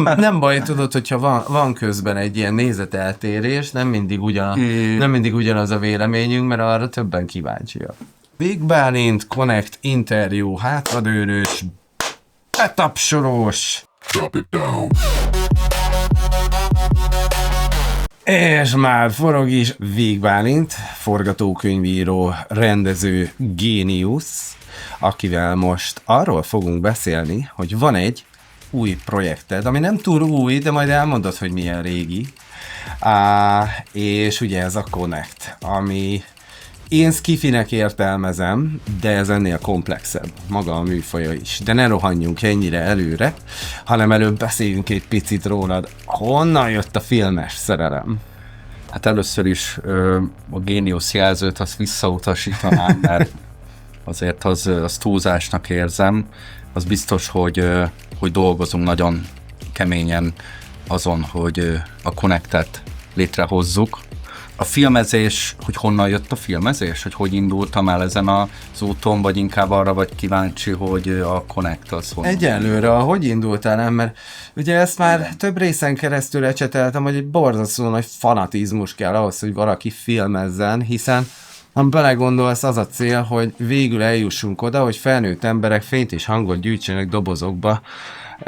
Nem baj, tudod, hogyha van közben egy ilyen nézeteltérés, nem mindig ugyanaz a véleményünk, mert arra többen kíváncsiak. Vég Bálint, Connect, interjú, hátradőrös, betapsolós. Drop it down. És már forog is Vég Bálint, forgatókönyvíró, rendező, géniusz, akivel most arról fogunk beszélni, hogy van egy új projekted, ami nem túl új, de majd elmondod, hogy milyen régi. És ugye ez a Connect, ami én skifinek értelmezem, de ez ennél komplexebb, maga a műfaja is. De ne rohanjunk ennyire előre, hanem előbb beszéljünk egy picit rólad. Honnan jött a filmes szerelem? Hát először is a géniusz jelzőt azt visszautasítanám, mert azért az túlzásnak érzem. Az biztos, hogy dolgozunk nagyon keményen azon, hogy a Connectet létrehozzuk. A filmezés, hogy honnan jött a filmezés? Hogy indultam el ezen az úton, vagy inkább arra vagy kíváncsi, hogy a Connect az honnan? Egyelőre, hogy indultál el, mert ugye ezt már több részen keresztül ecseteltem, hogy egy borzasztó nagy fanatizmus kell ahhoz, hogy valaki filmezzen, hiszen ha belegondolsz, az a cél, hogy végül eljussunk oda, hogy felnőtt emberek fényt és hangot gyűjtsenek dobozokba,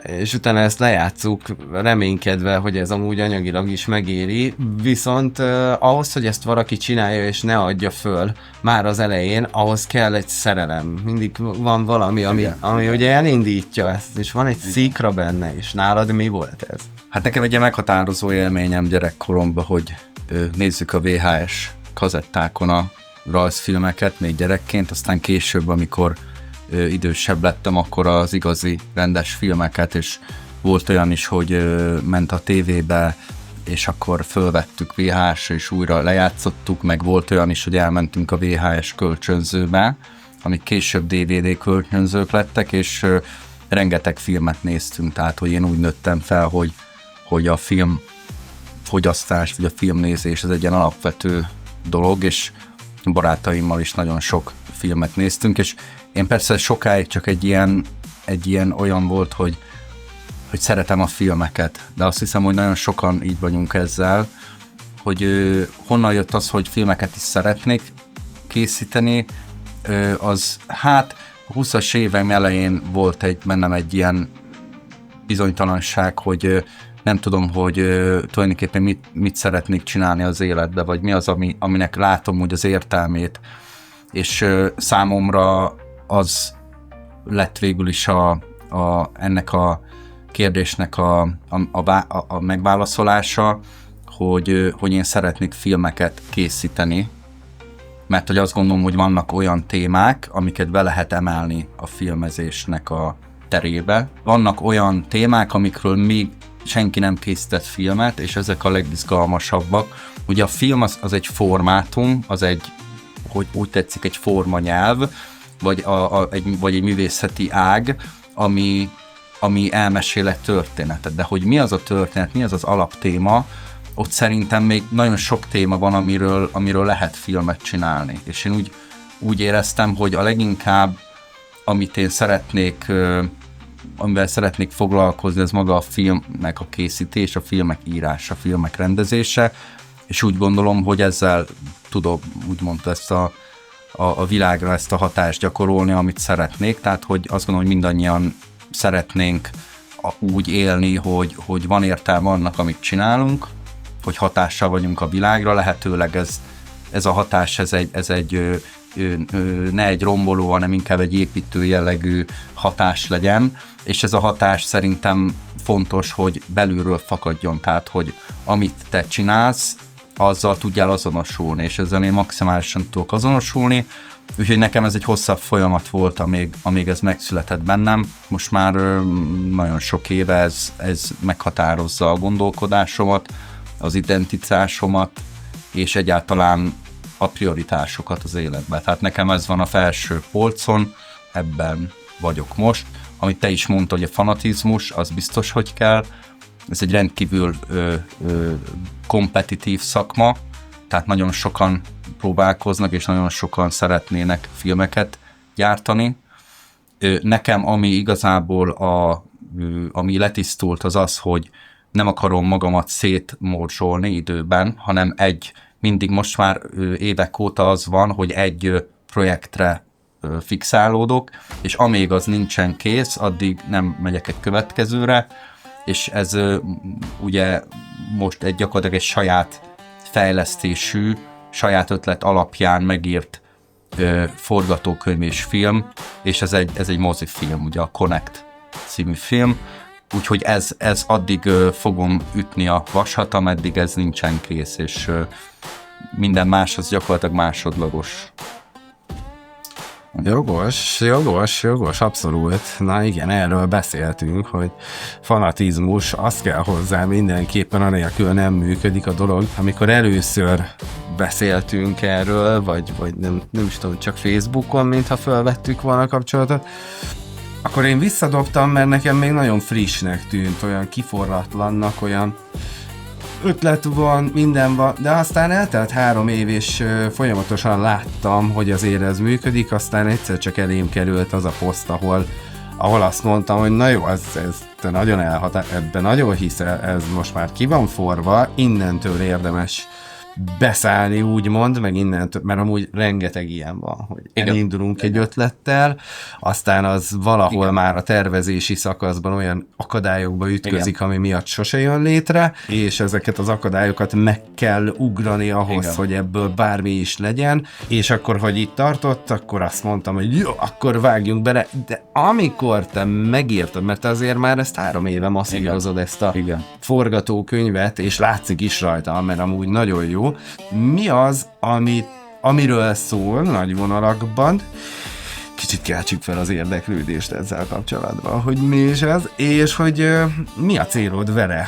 és utána ezt lejátszuk reménykedve, hogy ez amúgy anyagilag is megéri, viszont ahhoz, hogy ezt valaki csinálja és ne adja föl már az elején, ahhoz kell egy szerelem. Mindig van valami, ami ugye elindítja ezt, és van egy szikra benne, és nálad mi volt ez? Hát nekem egy meghatározó élményem gyerekkoromban, hogy nézzük a VHS kazettákon a rajzfilmeket még gyerekként, aztán később, amikor idősebb lettem, akkor az igazi rendes filmeket, és volt olyan is, hogy ment a tévébe, és akkor fölvettük VHS-re, és újra lejátszottuk, meg volt olyan is, hogy elmentünk a VHS kölcsönzőbe, amik később DVD kölcsönzők lettek, és rengeteg filmet néztünk, tehát hogy én úgy nőttem fel, hogy a filmfogyasztás, vagy a filmnézés az egy ilyen alapvető dolog, és barátaimmal is nagyon sok filmet néztünk, és én persze sokáig csak egy ilyen olyan volt, hogy szeretem a filmeket, de azt hiszem, hogy nagyon sokan így vagyunk ezzel, hogy honnan jött az, hogy filmeket is szeretnék készíteni, az hát a 20-as évem elején volt bennem egy ilyen bizonytalanság, hogy nem tudom, hogy tulajdonképpen mit szeretnék csinálni az életbe, vagy mi az, aminek látom úgy az értelmét, és számomra az lett végül is ennek a kérdésnek a megválaszolása, hogy én szeretnék filmeket készíteni, mert hogy azt gondolom, hogy vannak olyan témák, amiket be lehet emelni a filmezésnek a terébe. Vannak olyan témák, amikről még senki nem készített filmet, és ezek a legizgalmasabbak. Ugye a film az egy formátum, az egy, hogy úgy tetszik, egy formanyelv, vagy egy művészeti ág, ami elmesél egy történetet. De hogy mi az a történet, mi az az alaptéma, ott szerintem még nagyon sok téma van, amiről lehet filmet csinálni. És én úgy éreztem, hogy a leginkább, amit én amivel szeretnék foglalkozni, ez maga a filmnek a készítés, a filmek írása, a filmek rendezése, és úgy gondolom, hogy ezzel tudom úgymond ezt a világra ezt a hatást gyakorolni, amit szeretnék, tehát hogy azt gondolom, hogy mindannyian szeretnénk úgy élni, hogy van értelme annak, amit csinálunk, hogy hatással vagyunk a világra, lehetőleg ez a hatás, ez egy ne egy romboló, hanem inkább egy építő jellegű hatás legyen, és ez a hatás szerintem fontos, hogy belülről fakadjon, tehát hogy amit te csinálsz, azzal tudjál azonosulni, és ezzel én maximálisan tudok azonosulni, úgyhogy nekem ez egy hosszabb folyamat volt, amíg ez megszületett bennem. Most már nagyon sok éve ez meghatározza a gondolkodásomat, az identitásomat, és egyáltalán a prioritásokat az életben. Tehát nekem ez van a felső polcon, ebben vagyok most. Amit te is mondtad, hogy a fanatizmus, az biztos, hogy kell. Ez egy rendkívül kompetitív szakma, tehát nagyon sokan próbálkoznak, és nagyon sokan szeretnének filmeket gyártani. Nekem, ami igazából a ami letisztult, az az, hogy nem akarom magamat szétmorzsolni időben, hanem mindig most már évek óta az van, hogy egy projektre fixálódok, és amíg az nincsen kész, addig nem megyek egy következőre, és ez ugye most gyakorlatilag egy saját fejlesztésű, saját ötlet alapján megírt forgatókönyv és film, és ez egy mozifilm, ugye a Connect című film, úgyhogy ez addig fogom ütni a vasat, ameddig ez nincsen kész, és minden más az gyakorlatilag másodlagos. Jogos, abszolút. Na igen, erről beszéltünk, hogy fanatizmus, azt kell hozzá mindenképpen, anélkül nem működik a dolog. Amikor először beszéltünk erről, vagy nem is tudom, csak Facebookon, mintha felvettük volna a kapcsolatot, akkor én visszadobtam, mert nekem még nagyon frissnek tűnt, olyan kiforratlannak, olyan ötlet van, minden van, de aztán eltelt 3 év, és folyamatosan láttam, hogy azért ez működik, aztán egyszer csak elém került az a poszt, ahol azt mondtam, hogy na jó, ez te nagyon ebben nagyon hiszel, ez most már ki van forva, innentől érdemes beszállni, úgymond, meg innentől, mert amúgy rengeteg ilyen van, hogy elindulunk egy ötlettel, aztán az valahol már a tervezési szakaszban olyan akadályokba ütközik, ami miatt sose jön létre, és ezeket az akadályokat meg kell ugrani ahhoz, hogy ebből bármi is legyen, és akkor, hogy itt tartott, akkor azt mondtam, hogy jó, akkor vágjunk bele, de amikor te megírtad, mert azért már ezt 3 éve masszírozod ezt a forgatókönyvet, és látszik is rajta, mert amúgy nagyon jó. Mi az, amiről szól nagy vonalakban? Kicsit keltsük fel az érdeklődést ezzel kapcsolatban, hogy mi is ez, és hogy mi a célod vele?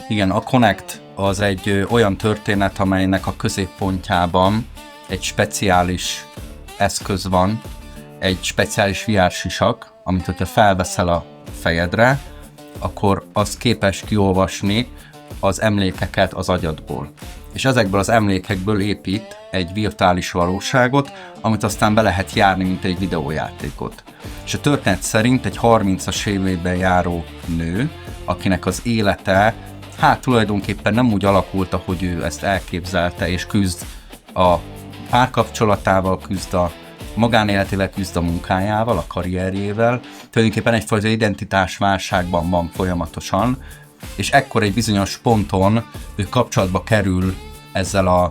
Igen, a Connect az egy olyan történet, amelynek a középpontjában egy speciális eszköz van, egy speciális VR-sisak, amit hogyha felveszel a fejedre, akkor az képes kiolvasni az emlékeket az agyadból. És ezekből az emlékekből épít egy virtuális valóságot, amit aztán be lehet járni, mint egy videójátékot. És a történet szerint egy 30-as évében járó nő, akinek az élete tulajdonképpen nem úgy alakult, ahogy ő ezt elképzelte, és küzd a párkapcsolatával, küzd a magánéletével, küzd a munkájával, a karrierjével. Tulajdonképpen egyfajta identitásválságban van folyamatosan, és ekkor egy bizonyos ponton ő kapcsolatba kerül ezzel az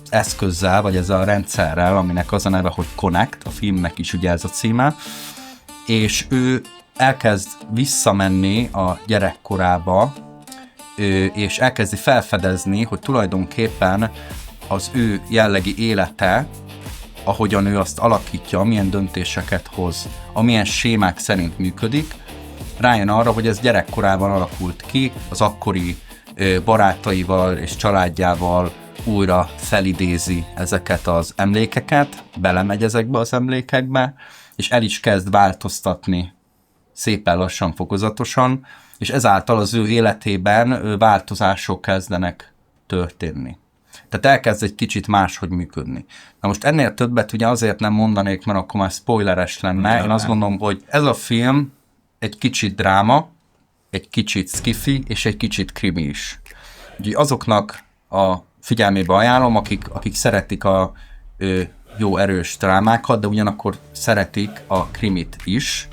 eszközzel, vagy ezzel a rendszerrel, aminek az a neve, hogy Connect, a filmnek is ugye ez a címe, és ő elkezd visszamenni a gyerekkorába, és elkezdi felfedezni, hogy tulajdonképpen az ő jellegi élete, ahogyan ő azt alakítja, milyen döntéseket hoz, amilyen sémák szerint működik, rájön arra, hogy ez gyerekkorában alakult ki, az akkori barátaival és családjával újra felidézi ezeket az emlékeket, belemegy ezekbe az emlékekbe, és el is kezd változtatni szépen lassan, fokozatosan, és ezáltal az ő életében változások kezdenek történni. Tehát elkezd egy kicsit máshogy működni. Na most ennél többet ugye azért nem mondanék, mert akkor már spoileres lenne. Én azt gondolom, hogy ez a film egy kicsit dráma, egy kicsit skifi, és egy kicsit krimi is. Úgyhogy azoknak a figyelmébe ajánlom, akik szeretik a jó erős drámákat, de ugyanakkor szeretik a krimit is.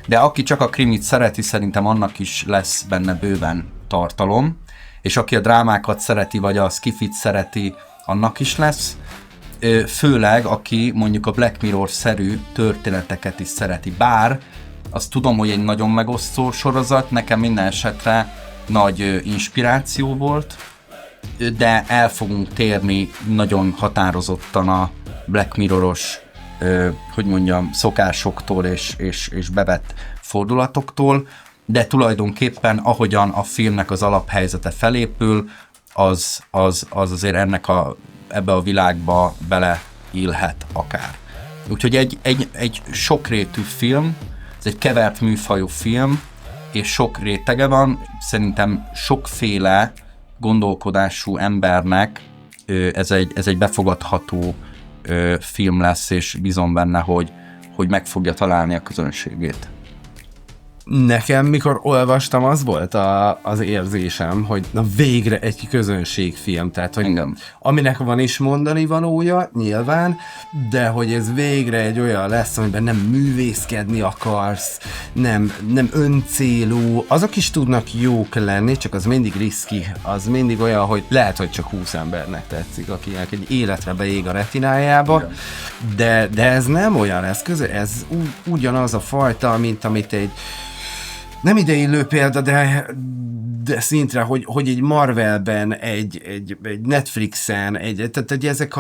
De aki csak a krimit szereti, szerintem annak is lesz benne bőven tartalom, és aki a drámákat szereti, vagy a skifit szereti, annak is lesz. Főleg, aki mondjuk a Black Mirror-szerű történeteket is szereti, bár azt tudom, hogy egy nagyon megosztó sorozat, nekem minden esetre nagy inspiráció volt, de el fogunk térni nagyon határozottan a Black Mirror-os, szokásoktól és bevett fordulatoktól, de tulajdonképpen ahogyan a filmnek az alaphelyzete felépül, az azért ebbe a világba beleillhet akár. Úgyhogy egy sokrétű film, ez egy kevert műfajú film, és sok rétege van, szerintem sokféle gondolkodású embernek ez egy befogadható film lesz, és bízom benne, hogy meg fogja találni a közönségét. Nekem, mikor olvastam, az volt az érzésem, hogy na végre egy közönségfilm, tehát hogy engem. Aminek van is mondani valója, nyilván, de hogy ez végre egy olyan lesz, amiben nem művészkedni akarsz, nem öncélú, azok is tudnak jók lenni, csak az mindig riszki, az mindig olyan, hogy lehet, hogy csak 20 embernek tetszik, akinek egy életre beég a retinájába, de ez nem olyan eszköz, ez ugyanaz a fajta, mint amit egy nem ideillő példa, de szintre, hogy egy Marvelben, egy Netflixen, tehát hogy ezek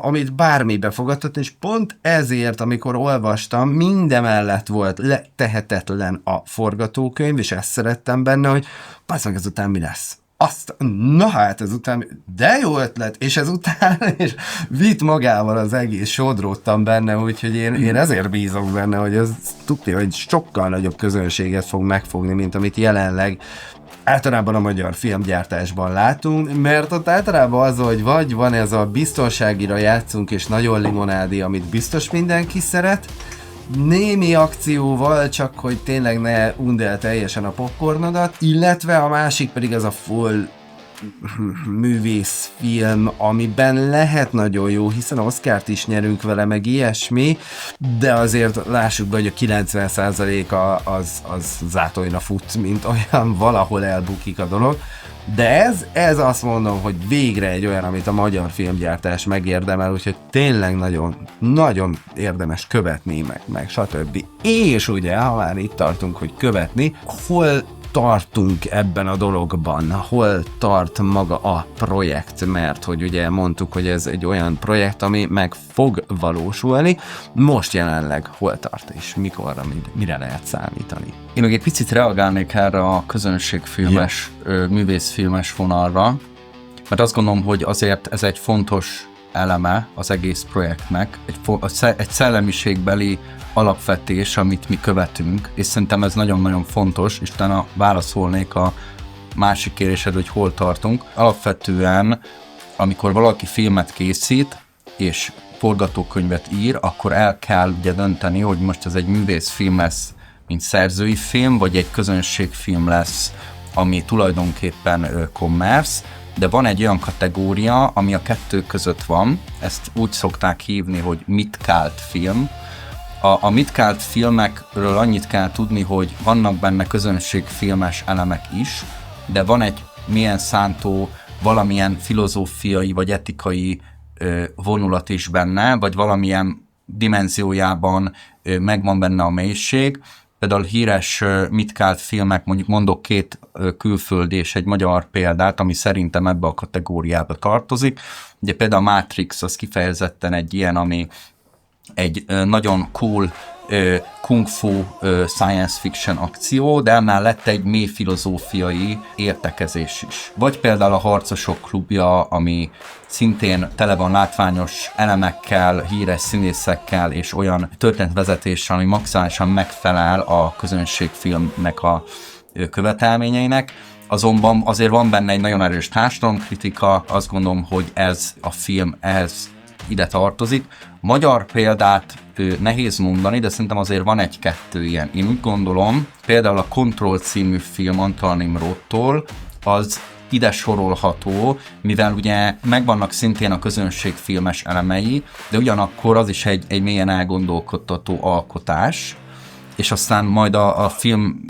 amit bármibe fogadhatni, és pont ezért, amikor olvastam, mindemellett volt tehetetlen a forgatókönyv, és ezt szerettem benne, hogy azt meg ezután mi lesz. Na hát ezután, de jó ötlet, és ezután és vitt magával az egész, sodródtam benne, úgyhogy én ezért bízok benne, hogy ez tudja, hogy sokkal nagyobb közönséget fog megfogni, mint amit jelenleg általában a magyar filmgyártásban látunk, mert ott általában az, hogy vagy van ez a biztonságira játszunk, és nagyon limonádi, amit biztos mindenki szeret, némi akcióval, csak hogy tényleg ne undd el teljesen a popcornodat, illetve a másik pedig az a full művészfilm, amiben lehet nagyon jó, hiszen Oscart is nyerünk vele, meg ilyesmi, de azért lássuk be, hogy a 90%-a az zátonyra fut, mint olyan, valahol elbukik a dolog. De ez azt mondom, hogy végre egy olyan, amit a magyar filmgyártás megérdemel, úgyhogy tényleg nagyon, nagyon érdemes követni, meg stb. És ugye, ha már itt tartunk, hogy követni, hol tartunk ebben a dologban, hol tart maga a projekt, mert hogy ugye mondtuk, hogy ez egy olyan projekt, ami meg fog valósulni, most jelenleg hol tart és mikorra, mire lehet számítani. Én még egy picit reagálnék erre a közönségfilmes, művészfilmes vonalra, mert azt gondolom, hogy azért ez egy fontos eleme az egész projektnek, egy szellemiségbeli alapvetés, amit mi követünk, és szerintem ez nagyon-nagyon fontos, és utána válaszolnék a másik kérdésed, hogy hol tartunk. Alapvetően, amikor valaki filmet készít, és forgatókönyvet ír, akkor el kell ugye dönteni, hogy most ez egy művészfilm lesz, mint szerzői film, vagy egy közönségfilm lesz, ami tulajdonképpen commerce, de van egy olyan kategória, ami a kettő között van, ezt úgy szokták hívni, hogy midcult film. A midcult filmekről annyit kell tudni, hogy vannak benne közönségfilmes elemek is, de van egy milyen szántó, valamilyen filozófiai vagy etikai vonulat is benne, vagy valamilyen dimenziójában megvan benne a mélység. Például híres midcult filmek, mondjuk mondok 2 külföldi és egy magyar példát, ami szerintem ebbe a kategóriába tartozik. Ugye például a Matrix az kifejezetten egy ilyen, ami egy nagyon cool kung fu science fiction akció, de emellett egy mély filozófiai értekezés is. Vagy például a Harcosok klubja, ami szintén tele van látványos elemekkel, híres színészekkel és olyan történetvezetéssel, ami maximálisan megfelel a közönségfilmnek a követelményeinek. Azonban azért van benne egy nagyon erős társadalomkritika, azt gondolom, hogy ez a film ehhez ide tartozik. Magyar példát nehéz mondani, de szerintem azért van 1-2 ilyen. Én úgy gondolom, például a Control című film Antal Nimrodtól, az ide sorolható, mivel ugye megvannak szintén a közönségfilmes elemei, de ugyanakkor az is egy mélyen elgondolkodtató alkotás, és aztán majd a film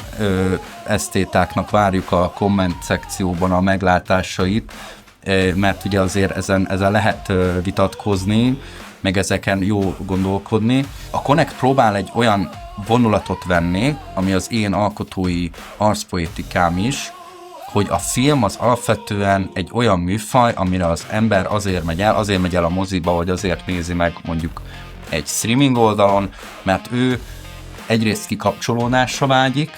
esztétáknak várjuk a komment szekcióban a meglátásait, mert ugye azért ezen lehet vitatkozni, meg ezeken jó gondolkodni. A Connect próbál egy olyan vonulatot venni, ami az én alkotói arszpoetikám is, hogy a film az alapvetően egy olyan műfaj, amire az ember azért megy el a moziba, vagy azért nézi meg mondjuk egy streaming oldalon, mert ő egyrészt kikapcsolódásra vágyik,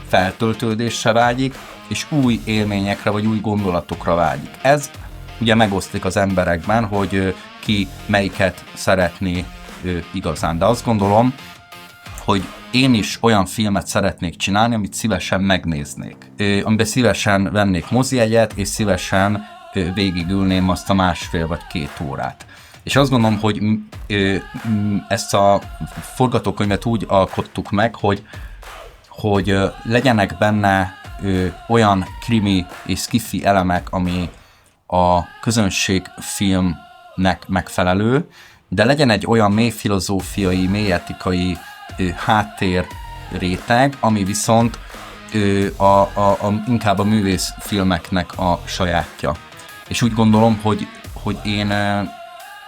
feltöltődésre vágyik, és új élményekre vagy új gondolatokra vágyik. Ez ugye megosztik az emberekben, hogy ki melyiket szeretné igazán. De azt gondolom, hogy én is olyan filmet szeretnék csinálni, amit szívesen megnéznék. Amiben szívesen vennék mozijegyet, és szívesen végigülném azt a 1,5 vagy 2 órát. És azt gondolom, hogy ezt a forgatókönyvet úgy alkottuk meg, hogy legyenek benne olyan krimi és sci-fi elemek, ami a közönségfilmnek megfelelő, de legyen egy olyan mély filozófiai, mély etikai háttér réteg, ami viszont inkább a művészfilmeknek a sajátja. És úgy gondolom, hogy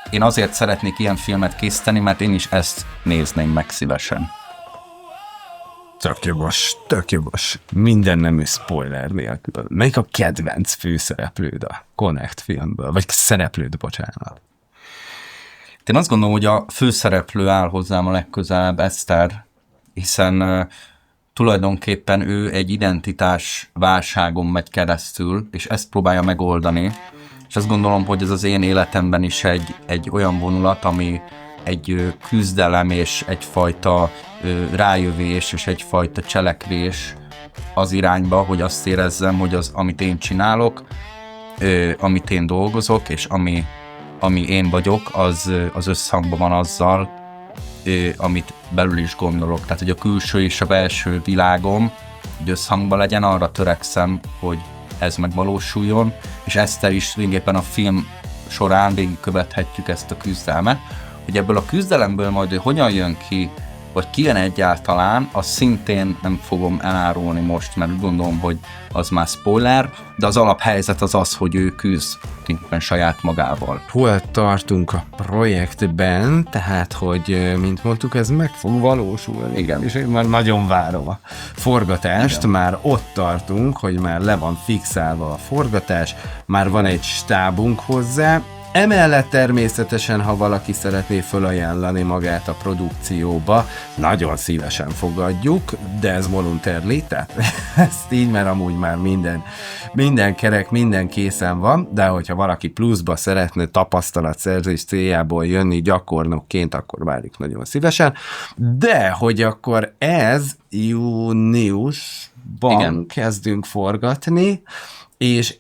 én azért szeretnék ilyen filmet készíteni, mert én is ezt nézném meg szívesen. Tök jogos. Minden nemű spoiler nélkül. Melyik a kedvenc főszereplőd a Connect filmből? Vagy szereplőd, bocsánat. Én azt gondolom, hogy a főszereplő áll hozzám a legközelebb, Eszter, hiszen tulajdonképpen ő egy identitás válságon megy keresztül, és ezt próbálja megoldani. És azt gondolom, hogy ez az én életemben is egy olyan vonulat, ami egy küzdelem és egyfajta rájövés és egyfajta cselekvés az irányba, hogy azt érezzem, hogy az, amit én csinálok, amit én dolgozok, és ami én vagyok, az összhangban van azzal, amit belül is gondolok. Tehát, hogy a külső és a belső világom hogy összhangban legyen, arra törekszem, hogy ez megvalósuljon, és Eszter is tulajdonképpen a film során végigkövethetjük ezt a küzdelmet, hogy ebből a küzdelemből majd ő hogyan jön ki, vagy kijön egyáltalán, azt szintén nem fogom elárulni most, mert gondolom, hogy az már spoiler, de az alaphelyzet az, hogy ő küzd tulajdonképpen saját magával. Hol tartunk a projektben, tehát, hogy mint mondtuk, ez meg fog valósulni. Igen. És én már nagyon várom a forgatást, igen. Már ott tartunk, hogy már le van fixálva a forgatás, már van egy stábunk hozzá. Emellett természetesen, ha valaki szeretné felajánlani magát a produkcióba, nagyon szívesen fogadjuk, de ez voluntarily, tehát ezt így, mert amúgy már minden kerek, minden készen van, de hogyha valaki pluszba szeretne tapasztalatszerzés céljából jönni gyakornokként, akkor várjuk nagyon szívesen. De hogy akkor ez júniusban igen. Kezdünk forgatni, és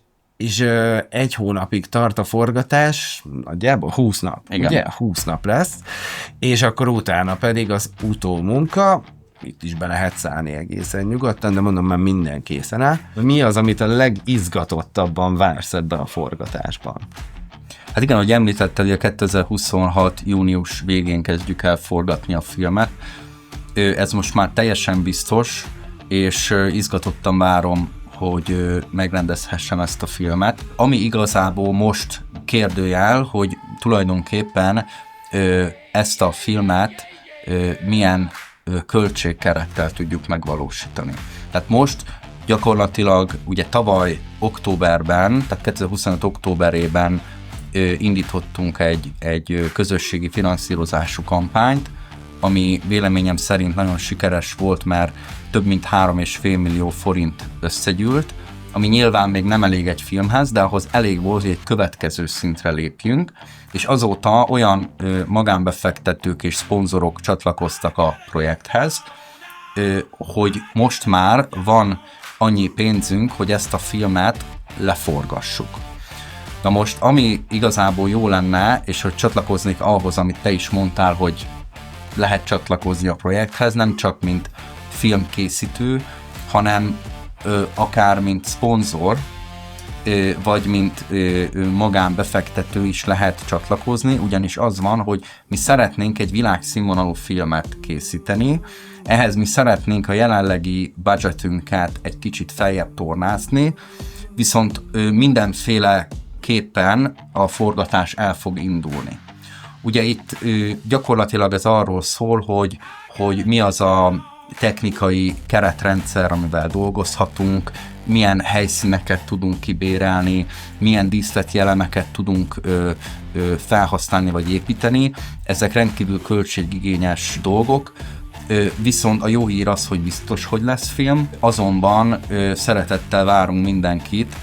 egy hónapig tart a forgatás, nagyjából 20 nap, igen. Ugye? 20 nap lesz, és akkor utána pedig az utómunka, itt is be lehet szállni egészen nyugodtan, de mondom, már minden készen áll. Mi az, amit a legizgatottabban vársz ebben a forgatásban? Hát igen, ahogy említetted, hogy a 2026. június végén kezdjük el forgatni a filmet. Ez most már teljesen biztos, és izgatottan várom, hogy megrendezhessem ezt a filmet. Ami igazából most kérdőjel, hogy tulajdonképpen ezt a filmet milyen költségkerettel tudjuk megvalósítani. Tehát most gyakorlatilag ugye tavaly októberben, tehát 2025 októberében indítottunk egy közösségi finanszírozású kampányt, ami véleményem szerint nagyon sikeres volt, mert több mint 3,5 millió forint összegyűlt, ami nyilván még nem elég egy filmhez, de ahhoz elég volt, hogy egy következő szintre lépjünk, és azóta olyan magánbefektetők és szponzorok csatlakoztak a projekthez, hogy most már van annyi pénzünk, hogy ezt a filmet leforgassuk. Na most, ami igazából jó lenne, és hogy csatlakoznék ahhoz, amit te is mondtál, hogy lehet csatlakozni a projekthez, nem csak mint filmkészítő, hanem akár mint szponzor, vagy mint magánbefektető is lehet csatlakozni, ugyanis az van, hogy mi szeretnénk egy világszínvonalú filmet készíteni, ehhez mi szeretnénk a jelenlegi budgetünket egy kicsit feljebb tornászni, viszont mindenféleképpen a forgatás el fog indulni. Ugye itt gyakorlatilag ez arról szól, hogy mi az a technikai keretrendszer, amivel dolgozhatunk, milyen helyszíneket tudunk kibérelni, milyen díszleti elemeket tudunk felhasználni vagy építeni. Ezek rendkívül költségigényes dolgok, viszont a jó hír az, hogy biztos, hogy lesz film, azonban szeretettel várunk mindenkit,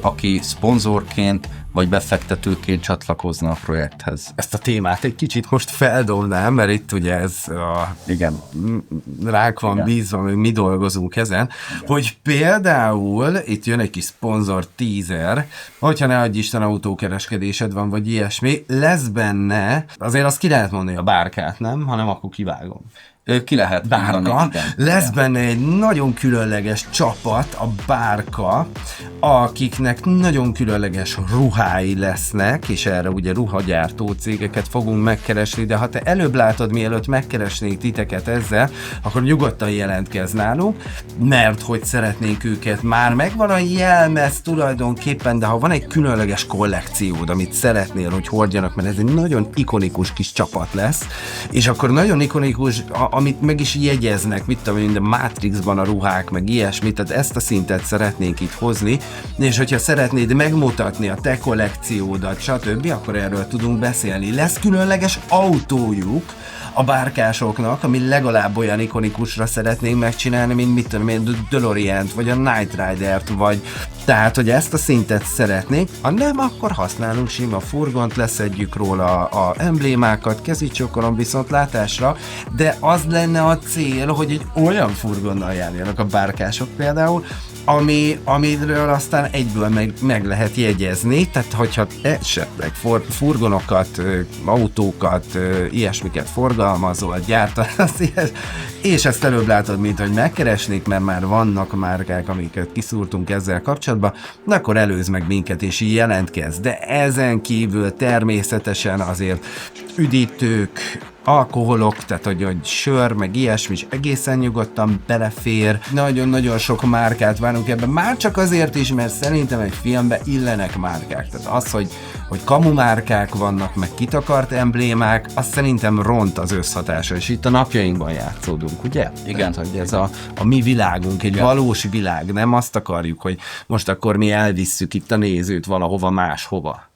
aki szponzorként vagy befektetőként csatlakozna a projekthez. Ezt a témát egy kicsit most feldobnám, mert itt ugye ez igen, ránk van igen. Bízva, hogy mi dolgozunk ezen, hogy például itt jön egy kis szponzor teaser, hogyha ne adj Isten autókereskedésed van, vagy ilyesmi, lesz benne, azért azt ki lehet mondani a bárkát, nem? Hanem akkor kivágom. Ki lehet Bárka. mondani, Lesz benne egy nagyon különleges csapat, a Bárka, akiknek nagyon különleges ruhái lesznek, és erre ugye ruhagyártó cégeket fogunk megkeresni, de ha te előbb látod, mielőtt megkeresnék titeket ezzel, akkor nyugodtan jelentkezz nálunk, mert hogy szeretnénk őket, már megvan a jelmez tulajdonképpen, de ha van egy különleges kollekciód, amit szeretnél, hogy hordjanak, mert ez egy nagyon ikonikus kis csapat lesz, és akkor nagyon ikonikus, amit meg is jegyeznek, mit tudom én, de Matrixban a ruhák, meg ilyesmit, tehát ezt a szintet szeretnénk itt hozni, és hogyha szeretnéd megmutatni a te kollekciódat, stb., akkor erről tudunk beszélni. Lesz különleges autójuk a bárkásoknak, ami legalább olyan ikonikusra szeretnénk megcsinálni, mint mit tudom én, DeLorean-t, vagy a Knight Rider-t, vagy tehát, hogy ezt a szintet szeretnénk, ha nem, akkor használunk sima furgont, leszedjük róla a emblémákat, kezicsokolom viszontlátásra, de az lenne a cél, hogy egy olyan furgonnal járjanak a bárkások például, amiről aztán egyből meg lehet jegyezni, tehát hogyha esetleg furgonokat, autókat, ilyesmiket forgalmazol, gyártasz, és ezt előbb látod, mint hogy megkeresnék, mert már vannak márkák, amiket kiszúrtunk ezzel kapcsolatban, de akkor előzz meg minket és jelentkezz. De ezen kívül természetesen azért üdítők, alkoholok, tehát hogy sör, meg ilyesmi is egészen nyugodtan belefér. Nagyon-nagyon sok márkát várunk ebben, már csak azért is, mert szerintem egy filmben illenek márkák. Tehát az, hogy kamu márkák vannak, meg kitakart emblémák, az szerintem ront az összhatása, és itt a napjainkban játszódunk, ugye? Igen. Tehát, hogy ez a mi világunk, egy valós világ, nem azt akarjuk, hogy most akkor mi elvisszük itt a nézőt valahova máshova.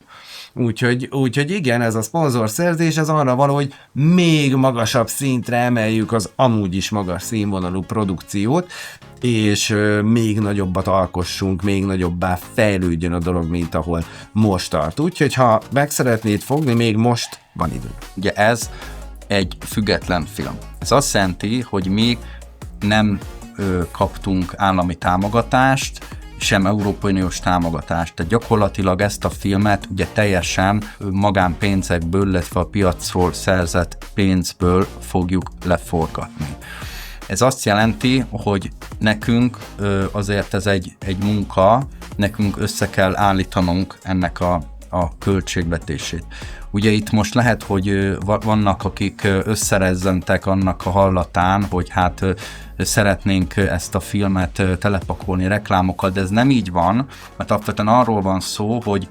Úgyhogy igen, ez a szponzorszerzés, ez arra való, hogy még magasabb szintre emeljük az amúgy is magas színvonalú produkciót, és még nagyobbat alkossunk, még nagyobbá fejlődjön a dolog, mint ahol most tart. Úgyhogy ha meg szeretnéd fogni, még most van idő. Ugye ez egy független film. Ez azt jelenti, hogy mi nem kaptunk állami támogatást, sem Európai Uniós támogatást. Tehát gyakorlatilag ezt a filmet ugye teljesen magánpénzekből, illetve a piacról szerzett pénzből fogjuk leforgatni. Ez azt jelenti, hogy nekünk azért ez egy munka, nekünk össze kell állítanunk ennek a költségvetését. Ugye itt most lehet, hogy vannak, akik összerezzentek annak a hallatán, hogy hát szeretnénk ezt a filmet telepakolni reklámokkal, de ez nem így van, mert alapvetően arról van szó, hogy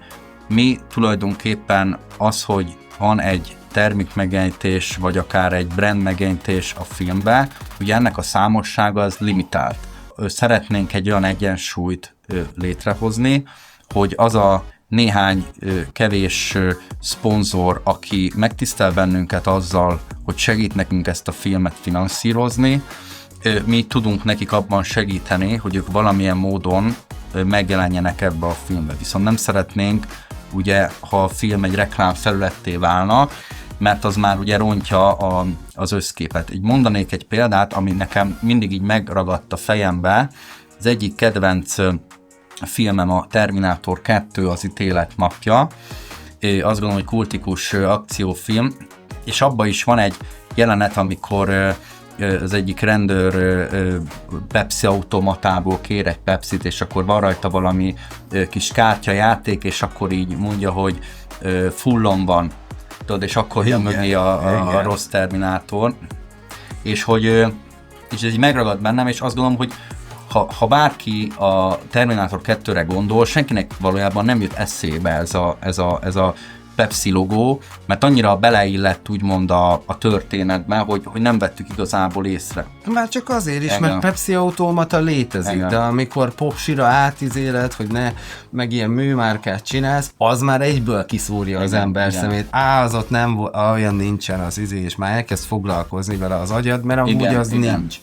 mi tulajdonképpen az, hogy van egy termékmegjelenítés, vagy akár egy brand megjelenítés a filmbe, ugye ennek a számossága az limitált. Szeretnénk egy olyan egyensúlyt létrehozni, hogy az a néhány kevés szponzor, aki megtisztel bennünket azzal, hogy segít nekünk ezt a filmet finanszírozni, mi tudunk nekik abban segíteni, hogy ők valamilyen módon megjelenjenek ebbe a filmbe. Viszont nem szeretnénk, ugye, ha a film egy reklám felületté válna, mert az már ugye rontja az összképet. Így mondanék egy példát, ami nekem mindig így megragadt a fejembe. Az egyik kedvenc filmem a Terminátor 2, az ítélet napja. Azt gondolom, hogy kultikus akciófilm, és abban is van egy jelenet, amikor az egyik rendőr Pepsi automatából kér egy Pepsit, és akkor van rajta valami kis kártyajáték, és akkor így mondja, hogy fullon van, tudod, és akkor jön mögé a rossz Terminátor, és ez így megragad bennem, és azt gondolom, hogy ha bárki a Terminátor 2-re gondol, senkinek valójában nem jut eszébe ez a Pepsi logó, mert annyira beleillett úgymond a történetben, hogy nem vettük igazából észre. Már csak azért is, mert Pepsi automata létezik, de amikor popsira átizéled, hogy ne meg ilyen műmárkát csinálsz, az már egyből kiszúrja az ember szemét. Az ott nem olyan nincsen az és már elkezd foglalkozni vele az agyad, mert amúgy az nincs.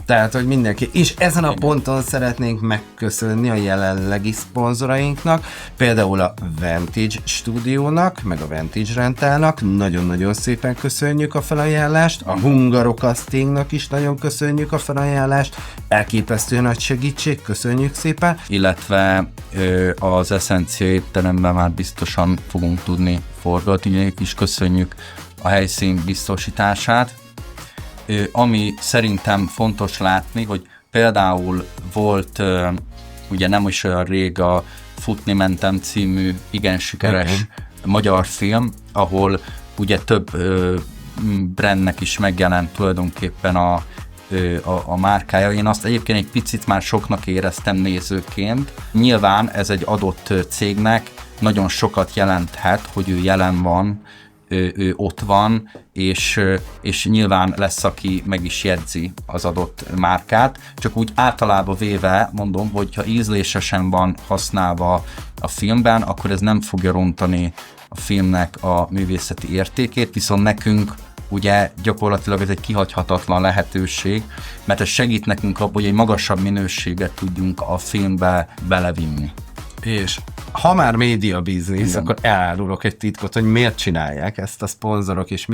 Tehát, hogy mindenki. És ezen a ponton szeretnénk megköszönni a jelenlegi szponzorainknak, például a Vantage Stúdiónak, meg a Vantage Rentalnak, nagyon-nagyon szépen köszönjük a felajánlást, a Hungarocastingnak is nagyon köszönjük a felajánlást, elképesztő nagy segítség, köszönjük szépen. Illetve az Essencia étteremben már biztosan fogunk tudni forgatni, is köszönjük a helyszín biztosítását. Ami szerintem fontos látni, hogy például volt ugye nem is olyan rég a Futni mentem című igen sikeres magyar film, ahol ugye több brandnek is megjelent tulajdonképpen a márkája. Én azt egyébként egy picit már soknak éreztem nézőként. Nyilván ez egy adott cégnek nagyon sokat jelenthet, hogy ő jelen van, ő ott van, és nyilván lesz, aki meg is jegyzi az adott márkát. Csak úgy általában véve mondom, hogy ha ízlésesen van használva a filmben, akkor ez nem fogja rontani a filmnek a művészeti értékét, viszont nekünk ugye gyakorlatilag ez egy kihagyhatatlan lehetőség, mert ez segít nekünk abban, hogy egy magasabb minőséget tudjunk a filmbe belevinni. És ha már média biznisz, akkor elárulok egy titkot, hogy miért csinálják ezt a szponzorok, és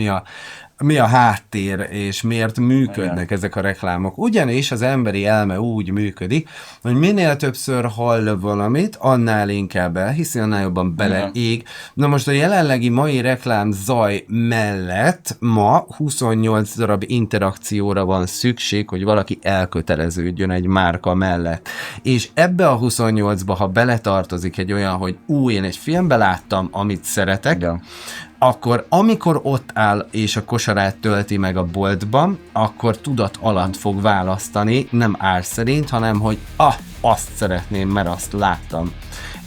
mi a háttér, és miért működnek ezek a reklámok. Ugyanis az emberi elme úgy működik, hogy minél többször hall valamit, annál inkább elhiszi, annál jobban beleég. Na most a jelenlegi mai reklám zaj mellett ma 28 darab interakcióra van szükség, hogy valaki elköteleződjön egy márka mellett. És ebbe a 28-ba, ha beletartozik egy olyan, hogy én egy filmbe láttam, amit szeretek, akkor amikor ott áll és a kosarát tölti meg a boltban, akkor tudat alatt fog választani, nem ár szerint, hanem hogy azt szeretném, mert azt láttam.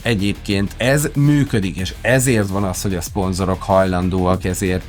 Egyébként ez működik, és ezért van az, hogy a szponzorok hajlandóak ezért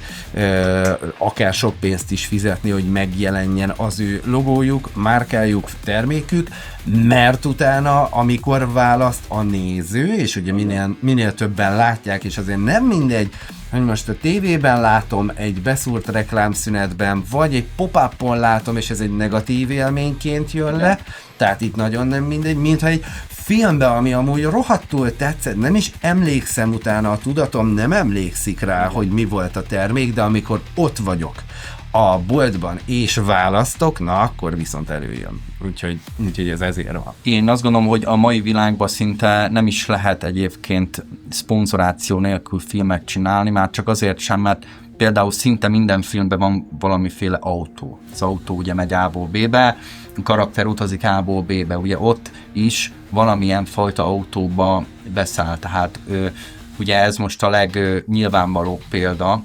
akár sok pénzt is fizetni, hogy megjelenjen az ő logójuk, márkájuk, termékük, mert utána, amikor választ a néző, és ugye minél többen látják, és azért nem mindegy, hogy most a tévében látom, egy beszúrt reklámszünetben, vagy egy pop-upon látom, és ez egy negatív élményként jön le, tehát itt nagyon nem mindegy, mintha egy filmben, ami amúgy rohadtul tetszett, nem is emlékszem utána, a tudatom nem emlékszik rá, hogy mi volt a termék, de amikor ott vagyok a boltban és választok, na akkor viszont előjön. Úgyhogy ez ezért van. Én azt gondolom, hogy a mai világban szinte nem is lehet egyébként szponzoráció nélkül filmet csinálni, már csak azért sem, mert például szinte minden filmben van valamiféle autó. Az autó ugye megy A-ból B-be, a karakter utazik A-ból B-be, ugye ott is valamilyen fajta autóba beszáll, tehát ugye ez most a legnyilvánvalóbb példa,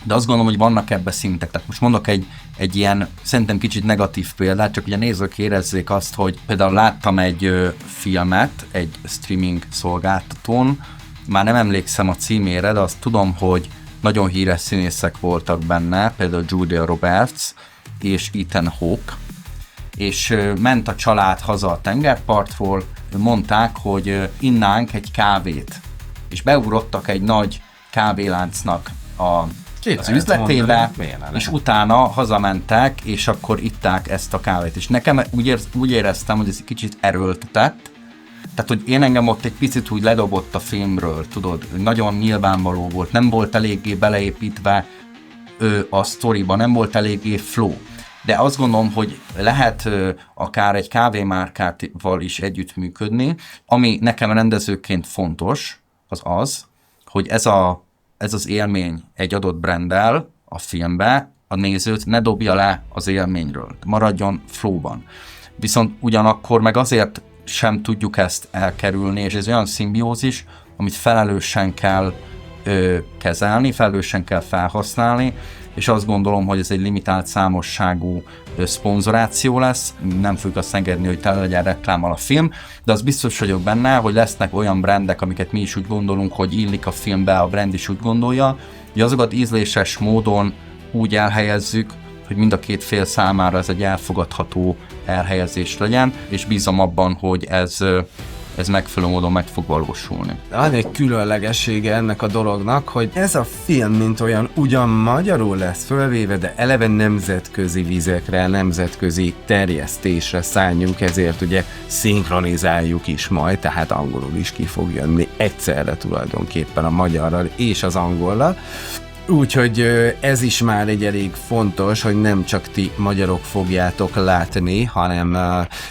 de azt gondolom, hogy vannak ebbe szintek. Tehát most mondok egy ilyen, szerintem kicsit negatív példát, csak ugye nézők érezzék azt, hogy például láttam egy filmet egy streaming szolgáltatón, már nem emlékszem a címére, de azt tudom, hogy nagyon híres színészek voltak benne, például Julia Roberts és Ethan Hawke, és ment a család haza a tengerpartról, mondták, hogy innánk egy kávét, és beugrottak egy nagy kávéláncnak az üzletébe, és utána hazamentek, és akkor itták ezt a kávét. És nekem úgy éreztem, hogy ez egy kicsit erőltetett, tehát, hogy engem ott egy picit úgy ledobott a filmről, tudod, nagyon nyilvánvaló volt, nem volt eléggé beleépítve a sztoriba, nem volt eléggé flow. De azt gondolom, hogy lehet akár egy kávémárkával is együttműködni, ami nekem rendezőként fontos, az, hogy ez az élmény egy adott branddel a filmbe a nézőt ne dobja le az élményről, maradjon flowban. Viszont ugyanakkor meg azért sem tudjuk ezt elkerülni, és ez olyan szimbiózis, amit felelősen kell kezelni, felelősen kell felhasználni, és azt gondolom, hogy ez egy limitált számosságú szponzoráció lesz, nem fogjuk azt engedni, hogy tele legyen reklámmal a film, de az biztos vagyok benne, hogy lesznek olyan brandek, amiket mi is úgy gondolunk, hogy illik a filmbe, a brand is úgy gondolja, hogy azokat ízléses módon úgy elhelyezzük, hogy mind a két fél számára ez egy elfogadható elhelyezés legyen, és bízom abban, hogy ez megfelelő módon meg fog valósulni. Van egy különlegessége ennek a dolognak, hogy ez a film, mint olyan, ugyan magyarul lesz fölvéve, de eleve nemzetközi vizekre, nemzetközi terjesztésre szálljunk, ezért ugye szinkronizáljuk is majd, tehát angolul is ki fog jönni egyszerre tulajdonképpen a magyarral és az angollal. Úgyhogy ez is már egy elég fontos, hogy nem csak ti magyarok fogjátok látni, hanem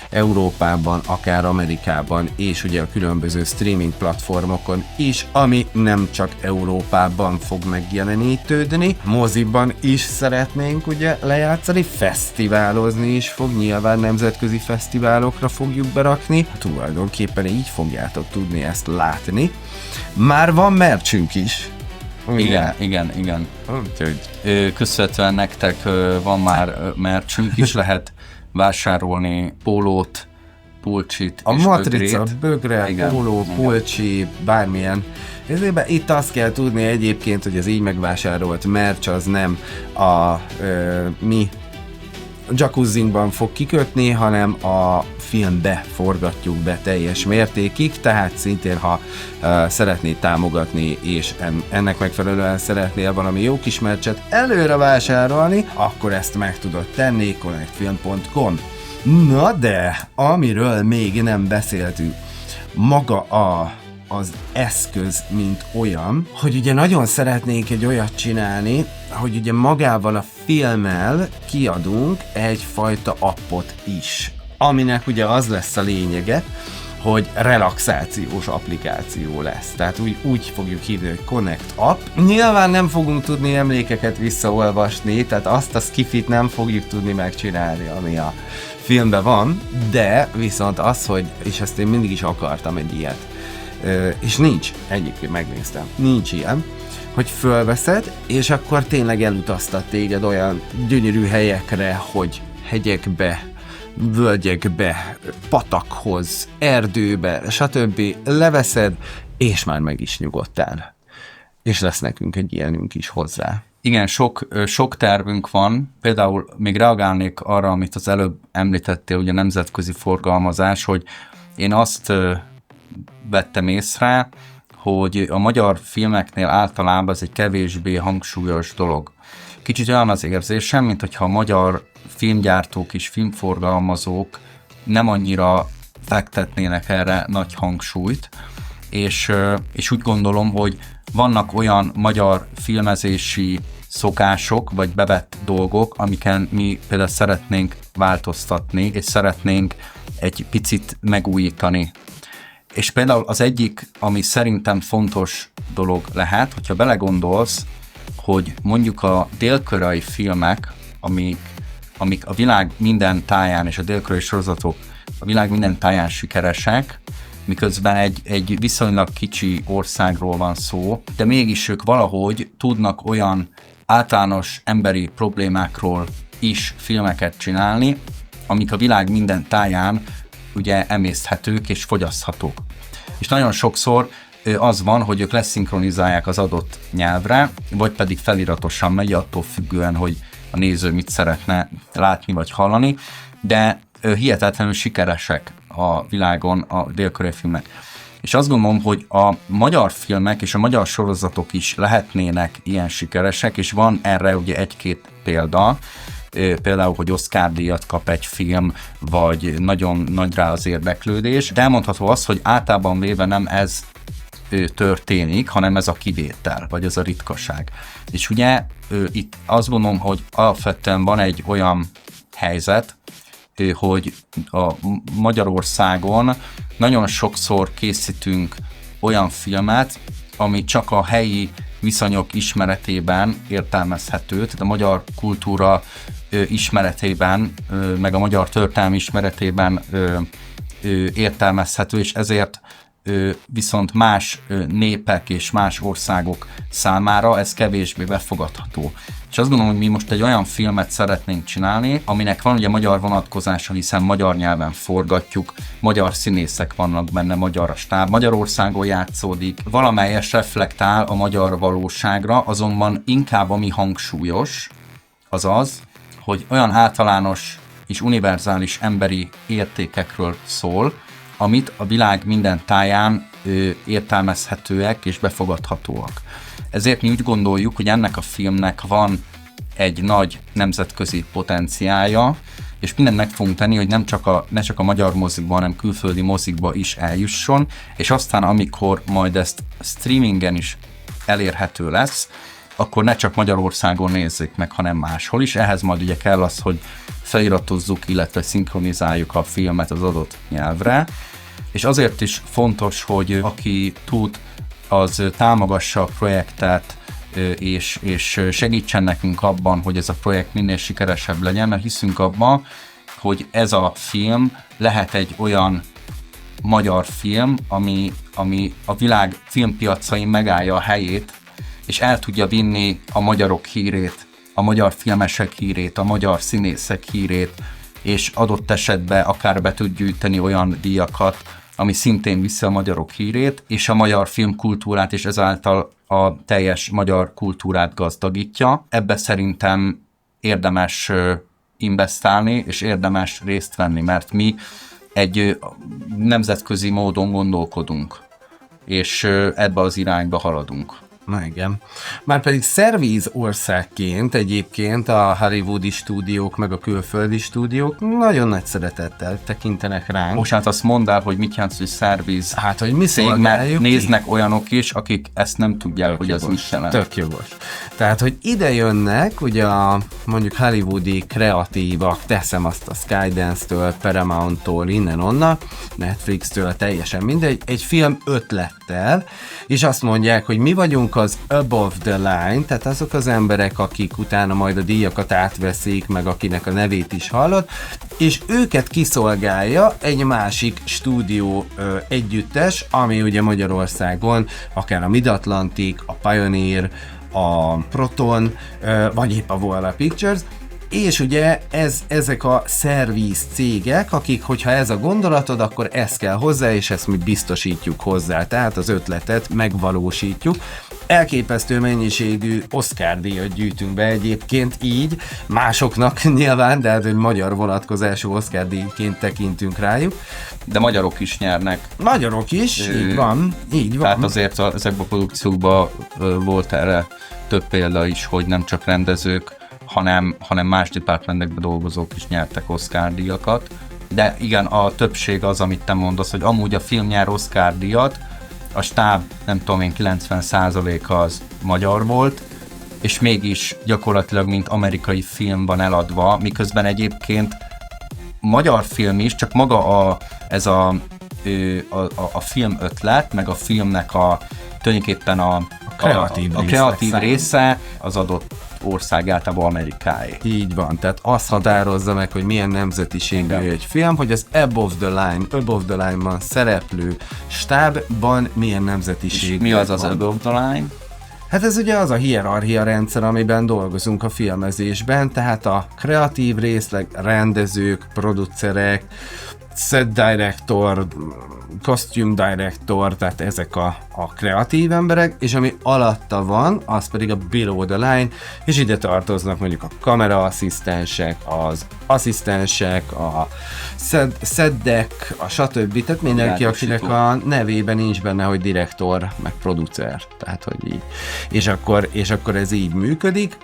Európában, akár Amerikában, és ugye a különböző streaming platformokon is, ami nem csak Európában fog megjelenítődni. Moziban is szeretnénk ugye lejátszani, fesztiválozni is fog, nyilván nemzetközi fesztiválokra fogjuk berakni. Tulajdonképpen így fogjátok tudni ezt látni. Már van merchünk is. Igen. Úgyhogy köszönhetően nektek van már merchünk is, lehet vásárolni pólót, pulcsit a és matrica, bögre, póló, igen. pulcsi, bármilyen. Itt azt kell tudni egyébként, hogy az így megvásárolt merch az nem a mi jacuzzinkban fog kikötni, hanem a filmbe forgatjuk be teljes mértékig, tehát szintén, ha szeretnéd támogatni, és ennek megfelelően szeretnél valami jó kis merchet előre vásárolni, akkor ezt meg tudod tenni connectfilm.com. Na de, amiről még nem beszéltünk, maga az eszköz, mint olyan, hogy ugye nagyon szeretnénk egy olyat csinálni, hogy ugye magával a filmmel kiadunk egyfajta appot is, aminek ugye az lesz a lényege, hogy relaxációs applikáció lesz. Tehát úgy fogjuk hívni, hogy Connect App. Nyilván nem fogunk tudni emlékeket visszaolvasni, tehát azt a skifit nem fogjuk tudni megcsinálni, ami a filmben van, de viszont az, hogy, és ezt én mindig is akartam egy ilyet, és nincs, egyébként megnéztem, nincs ilyen, hogy fölveszed, és akkor tényleg elutaztat téged olyan gyönyörű helyekre, hogy hegyekbe, völgyekbe, patakhoz, erdőbe, stb. Leveszed, és már meg is nyugodtál. És lesz nekünk egy ilyenünk is hozzá. Igen, sok tervünk van. Például még reagálnék arra, amit az előbb említettél, ugye nemzetközi forgalmazás, hogy én azt vettem észre, hogy a magyar filmeknél általában ez egy kevésbé hangsúlyos dolog. Kicsit olyan az érzésem, mint hogyha a magyar filmgyártók és filmforgalmazók nem annyira fektetnének erre nagy hangsúlyt, és úgy gondolom, hogy vannak olyan magyar filmezési szokások, vagy bevett dolgok, amiken mi például szeretnénk változtatni, és szeretnénk egy picit megújítani. És például az egyik, ami szerintem fontos dolog lehet, hogyha belegondolsz, hogy mondjuk a dél-koreai filmek, amik a világ minden táján, és a dél-koreai sorozatok a világ minden táján sikeresek, miközben egy viszonylag kicsi országról van szó, de mégis ők valahogy tudnak olyan általános emberi problémákról is filmeket csinálni, amik a világ minden táján ugye emészthetők és fogyaszthatók. És nagyon sokszor az van, hogy ők leszinkronizálják az adott nyelvre, vagy pedig feliratosan megy, attól függően, hogy a néző mit szeretne látni vagy hallani, de hihetetlenül sikeresek a világon a dél-koreai filmek. És azt gondolom, hogy a magyar filmek és a magyar sorozatok is lehetnének ilyen sikeresek, és van erre ugye egy-két példa, például, hogy Oscar-díjat kap egy film, vagy nagyon nagy rá az érdeklődés, de elmondható az, hogy általában véve nem ez történik, hanem ez a kivétel, vagy ez a ritkaság. És ugye itt azt gondolom, hogy alapvetően van egy olyan helyzet, hogy a Magyarországon nagyon sokszor készítünk olyan filmet, ami csak a helyi viszonyok ismeretében értelmezhető, tehát a magyar kultúra ismeretében, meg a magyar történelmi ismeretében értelmezhető, és ezért viszont más népek és más országok számára ez kevésbé befogadható. És azt gondolom, hogy mi most egy olyan filmet szeretnénk csinálni, aminek van ugye magyar vonatkozása, hiszen magyar nyelven forgatjuk, magyar színészek vannak benne, magyar a stáb, Magyarországon játszódik, valamelyes reflektál a magyar valóságra, azonban inkább ami hangsúlyos, az az, hogy olyan általános és univerzális emberi értékekről szól, amit a világ minden táján értelmezhetőek és befogadhatóak. Ezért mi úgy gondoljuk, hogy ennek a filmnek van egy nagy nemzetközi potenciálja, és mindent meg fogunk tenni, hogy ne csak a magyar mozikba, hanem külföldi mozikba is eljusson, és aztán amikor majd ezt streamingen is elérhető lesz, akkor ne csak Magyarországon nézzék meg, hanem máshol is. Ehhez majd ugye kell az, hogy feliratozzuk, illetve szinkronizáljuk a filmet az adott nyelvre. És azért is fontos, hogy aki tud, az támogassa a projektet, és segítsen nekünk abban, hogy ez a projekt minél sikeresebb legyen, mert hiszünk abban, hogy ez a film lehet egy olyan magyar film, ami a világ filmpiacain megállja a helyét, és el tudja vinni a magyarok hírét, a magyar filmesek hírét, a magyar színészek hírét, és adott esetben akár be tud gyűjteni olyan díjakat, ami szintén viszi a magyarok hírét, és a magyar filmkultúrát, és ezáltal a teljes magyar kultúrát gazdagítja. Ebbe szerintem érdemes investálni, és érdemes részt venni, mert mi egy nemzetközi módon gondolkodunk, és ebbe az irányba haladunk. Na igen. Márpedig szervíz országként egyébként a hollywoodi stúdiók, meg a külföldi stúdiók nagyon nagy szeretettel tekintenek ránk. Most hát azt mondd el, hogy mit jelent, hogy szervíz. Hát, hogy mi szolgáljuk. Néznek olyanok is, akik ezt nem tudják, hogy az mit jelent. Tök jogos. Tehát, hogy ide jönnek, ugye a mondjuk hollywoodi kreatívak, teszem azt a Skydance-től, Paramount-tól, innen-onnan, Netflix-től, teljesen mindegy, egy film ötlettel, és azt mondják, hogy mi vagyunk az above the line, tehát azok az emberek, akik utána majd a díjakat átveszik, meg akinek a nevét is hallott, és őket kiszolgálja egy másik stúdió együttes, ami ugye Magyarországon akár a Mid-Atlantic, a Pioneer, a Proton, vagy épp a Voila Pictures, és ugye ezek a szervíz cégek, akik, hogyha ez a gondolatod, akkor ez kell hozzá, és ezt mi biztosítjuk hozzá, tehát az ötletet megvalósítjuk. Elképesztő mennyiségű Oscar-díjat gyűjtünk be egyébként így, másoknak nyilván, de hát egy magyar vonatkozású Oscar-díjként tekintünk rájuk. De magyarok is nyernek. Magyarok is, így van. Tehát azért ezekben a produkciókban volt erre több példa is, hogy nem csak rendezők, hanem más departmentekben dolgozók is nyertek Oscar-díjakat. De igen, a többség az, amit te mondasz, hogy amúgy a film nyer Oscar-díjat, a stáb, nem tudom én, 90%-a az magyar volt, és mégis gyakorlatilag mint amerikai film van eladva, miközben egyébként magyar film is, csak maga ez a film ötlet, meg a filmnek tulajdonképpen a kreatív része az adott ország, általában Amerikáé. Így van, tehát azt határozza meg, hogy milyen nemzetiségű egy film, hogy az above the line-ban szereplő stábban milyen nemzetiségű. És mi az above the line? Hát ez ugye az a hierarchia rendszer, amiben dolgozunk a filmezésben, tehát a kreatív részleg, rendezők, producerek, set director, costume director, tehát ezek a kreatív emberek, és ami alatta van, az pedig a below the line, és ide tartoznak mondjuk a kameraasszisztensek, az asszisztensek, a set-deck, a stb. Tehát mindenki, akinek a nevében nincs benne, hogy direktor, meg producer, tehát hogy így. És akkor ez így működik,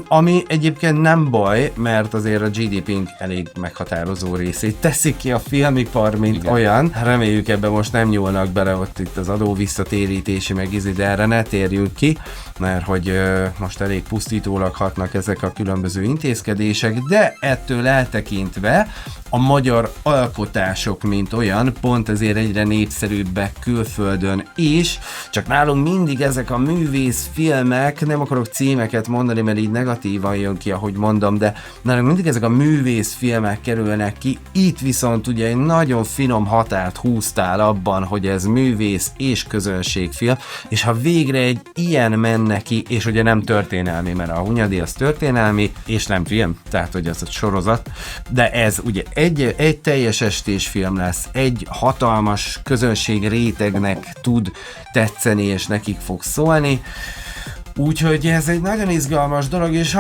ami egyébként nem baj, mert azért a GDP-nk elég meghatározó részét teszik ki a filmipar, mint igen. Olyan. Reméljük ebben most nem nyúlnak bele ott itt az adó visszatérítési meg de erre ne térjünk ki, mert hogy most elég pusztítólag hatnak ezek a különböző intézkedések, de ettől eltekintve a magyar alkotások, mint olyan, pont ezért egyre népszerűbbek külföldön is, csak nálunk mindig ezek a művészfilmek, nem akarok címeket mondani, mert így negatívan jön ki, ahogy mondom, de nálunk mindig ezek a művészfilmek kerülnek ki, itt viszont ugye egy nagyon finom határt húztál abban, hogy ez művész és közönségfilm, és ha végre egy ilyen menne ki, és ugye nem történelmi, mert a Hunyadi az történelmi, és nem film, tehát hogy az a sorozat, de ez ugye egy teljes estés film lesz, egy hatalmas közönség rétegnek tud tetszeni, és nekik fog szólni. Úgyhogy ez egy nagyon izgalmas dolog, és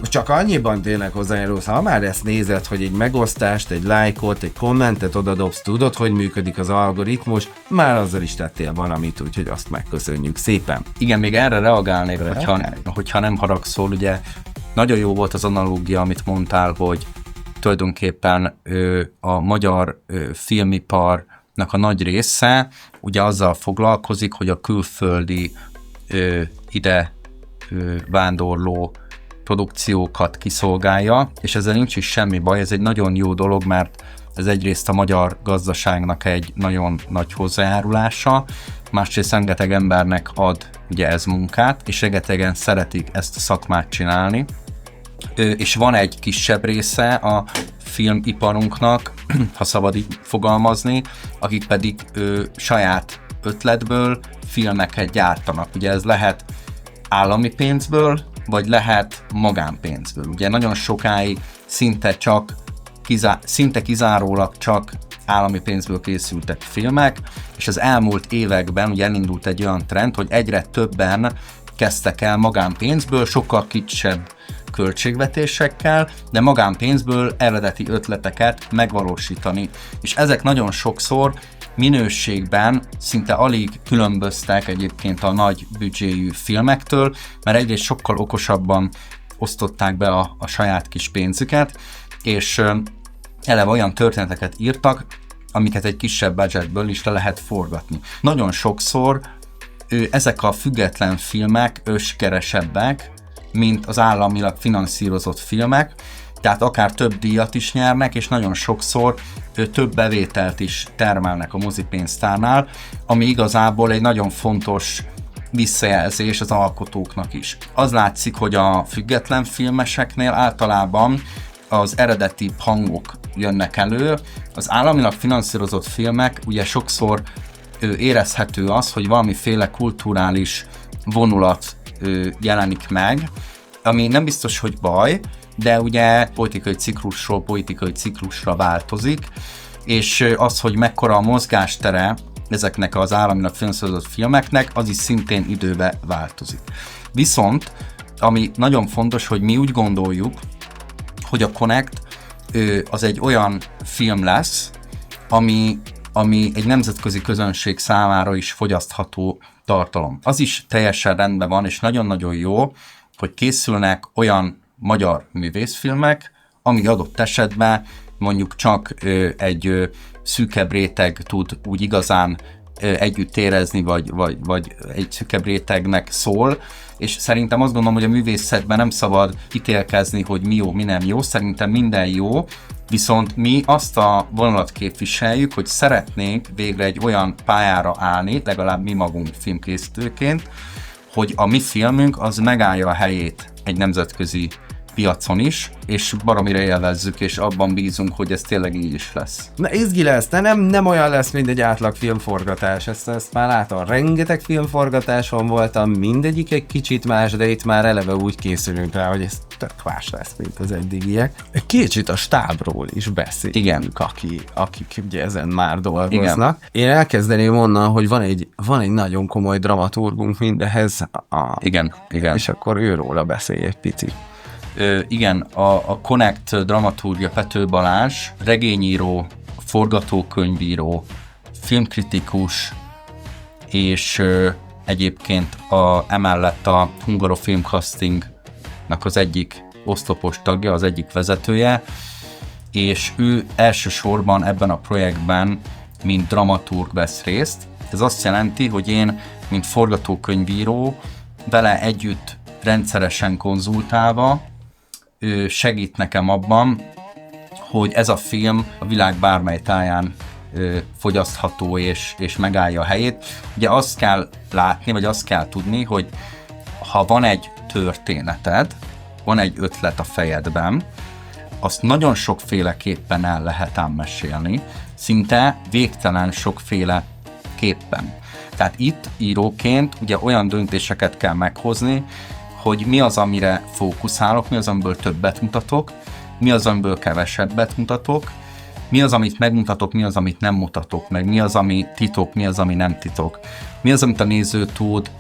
csak annyiban tényleg hozzájárulsz, ha már ezt nézed, hogy egy megosztást, egy lájkot, egy kommentet odadobsz, tudod, hogy működik az algoritmus, már azzal is tettél valamit, úgyhogy azt megköszönjük szépen. Igen, még erre reagálnék, hogyha nem haragszol, ugye nagyon jó volt az analógia, amit mondtál, hogy tulajdonképpen a magyar filmiparnak a nagy része ugye azzal foglalkozik, hogy a külföldi ide vándorló produkciókat kiszolgálja, és ezzel nincs is semmi baj, ez egy nagyon jó dolog, mert ez egyrészt a magyar gazdaságnak egy nagyon nagy hozzájárulása, másrészt rengeteg embernek ad ugye ez munkát, és rengetegen szeretik ezt a szakmát csinálni. És van egy kisebb része a filmiparunknak, ha szabad így fogalmazni, akik pedig saját ötletből filmeket gyártanak. Ugye ez lehet állami pénzből, vagy lehet magánpénzből. Ugye nagyon sokáig szinte kizárólag csak állami pénzből készültek filmek, és az elmúlt években ugye elindult egy olyan trend, hogy egyre többen kezdtek el magánpénzből, sokkal kisebb költségvetésekkel, de magánpénzből eredeti ötleteket megvalósítani. És ezek nagyon sokszor minőségben szinte alig különböztek egyébként a nagy büdzséjű filmektől, mert egyrészt sokkal okosabban osztották be a saját kis pénzüket, és eleve olyan történeteket írtak, amiket egy kisebb budgetből is le lehet forgatni. Nagyon sokszor ezek a független filmek sikeresebbek, mint az államilag finanszírozott filmek, tehát akár több díjat is nyernek, és nagyon sokszor több bevételt is termelnek a mozipénztárnál, ami igazából egy nagyon fontos visszajelzés az alkotóknak is. Az látszik, hogy a független filmeseknél általában az eredeti hangok jönnek elő. Az államilag finanszírozott filmek ugye sokszor érezhető az, hogy valamiféle kulturális vonulat jelenik meg, ami nem biztos, hogy baj, de ugye politikai ciklusra változik, és az, hogy mekkora a mozgástere ezeknek az államilag finanszírozott filmeknek, az is szintén időbe változik. Viszont, ami nagyon fontos, hogy mi úgy gondoljuk, hogy a Connect az egy olyan film lesz, ami egy nemzetközi közönség számára is fogyasztható tartalom. Az is teljesen rendben van, és nagyon-nagyon jó, hogy készülnek olyan magyar művészfilmek, ami adott esetben mondjuk csak egy szűkebb réteg tud úgy igazán együtt érezni, vagy egy szűkebb rétegnek szól, és szerintem azt gondolom, hogy a művészetben nem szabad ítélkezni, hogy mi jó, mi nem jó, szerintem minden jó, viszont mi azt a vonalat képviseljük, hogy szeretnénk végre egy olyan pályára állni, legalább mi magunk filmkészítőként, hogy a mi filmünk az megállja a helyét egy nemzetközi piacon is, és baromira élvezzük, és abban bízunk, hogy ez tényleg így is lesz. Na izgi lesz, de nem olyan lesz, mint egy átlag filmforgatás. Ezt már látom. Rengeteg filmforgatáson voltam, mindegyik egy kicsit más, de itt már eleve úgy készülünk rá, hogy ez tök más lesz, mint az eddigiek. Kicsit a stábról is beszéljünk, igen, akik ugye ezen már dolgoznak. Igen. Én elkezdeném onnan, hogy van egy nagyon komoly dramaturgunk mindehez. Igen. És akkor őróla beszélj egy picit. Igen, a Connect dramaturgja Pető Balázs, regényíró, forgatókönyvíró, filmkritikus, és egyébként emellett a Hungarofilm Castingnak az egyik oszlopos tagja, az egyik vezetője, és ő elsősorban ebben a projektben, mint dramaturg vesz részt. Ez azt jelenti, hogy én, mint forgatókönyvíró, vele együtt rendszeresen konzultálva, ő segít nekem abban, hogy ez a film a világ bármely táján fogyasztható és megállja a helyét. Ugye azt kell látni, vagy azt kell tudni, hogy ha van egy történeted, van egy ötlet a fejedben, azt nagyon sokféleképpen el lehet ám mesélni, szinte végtelen sokféle képpen. Tehát itt íróként ugye olyan döntéseket kell meghozni, hogy mi az, amire fókuszálok, mi az, amiből többet mutatok, mi az, amiből kevesebbet mutatok, mi az, amit megmutatok, mi az, amit nem mutatok meg, mi az, ami titok, mi az, ami nem titok, mi az, amit a néző tud,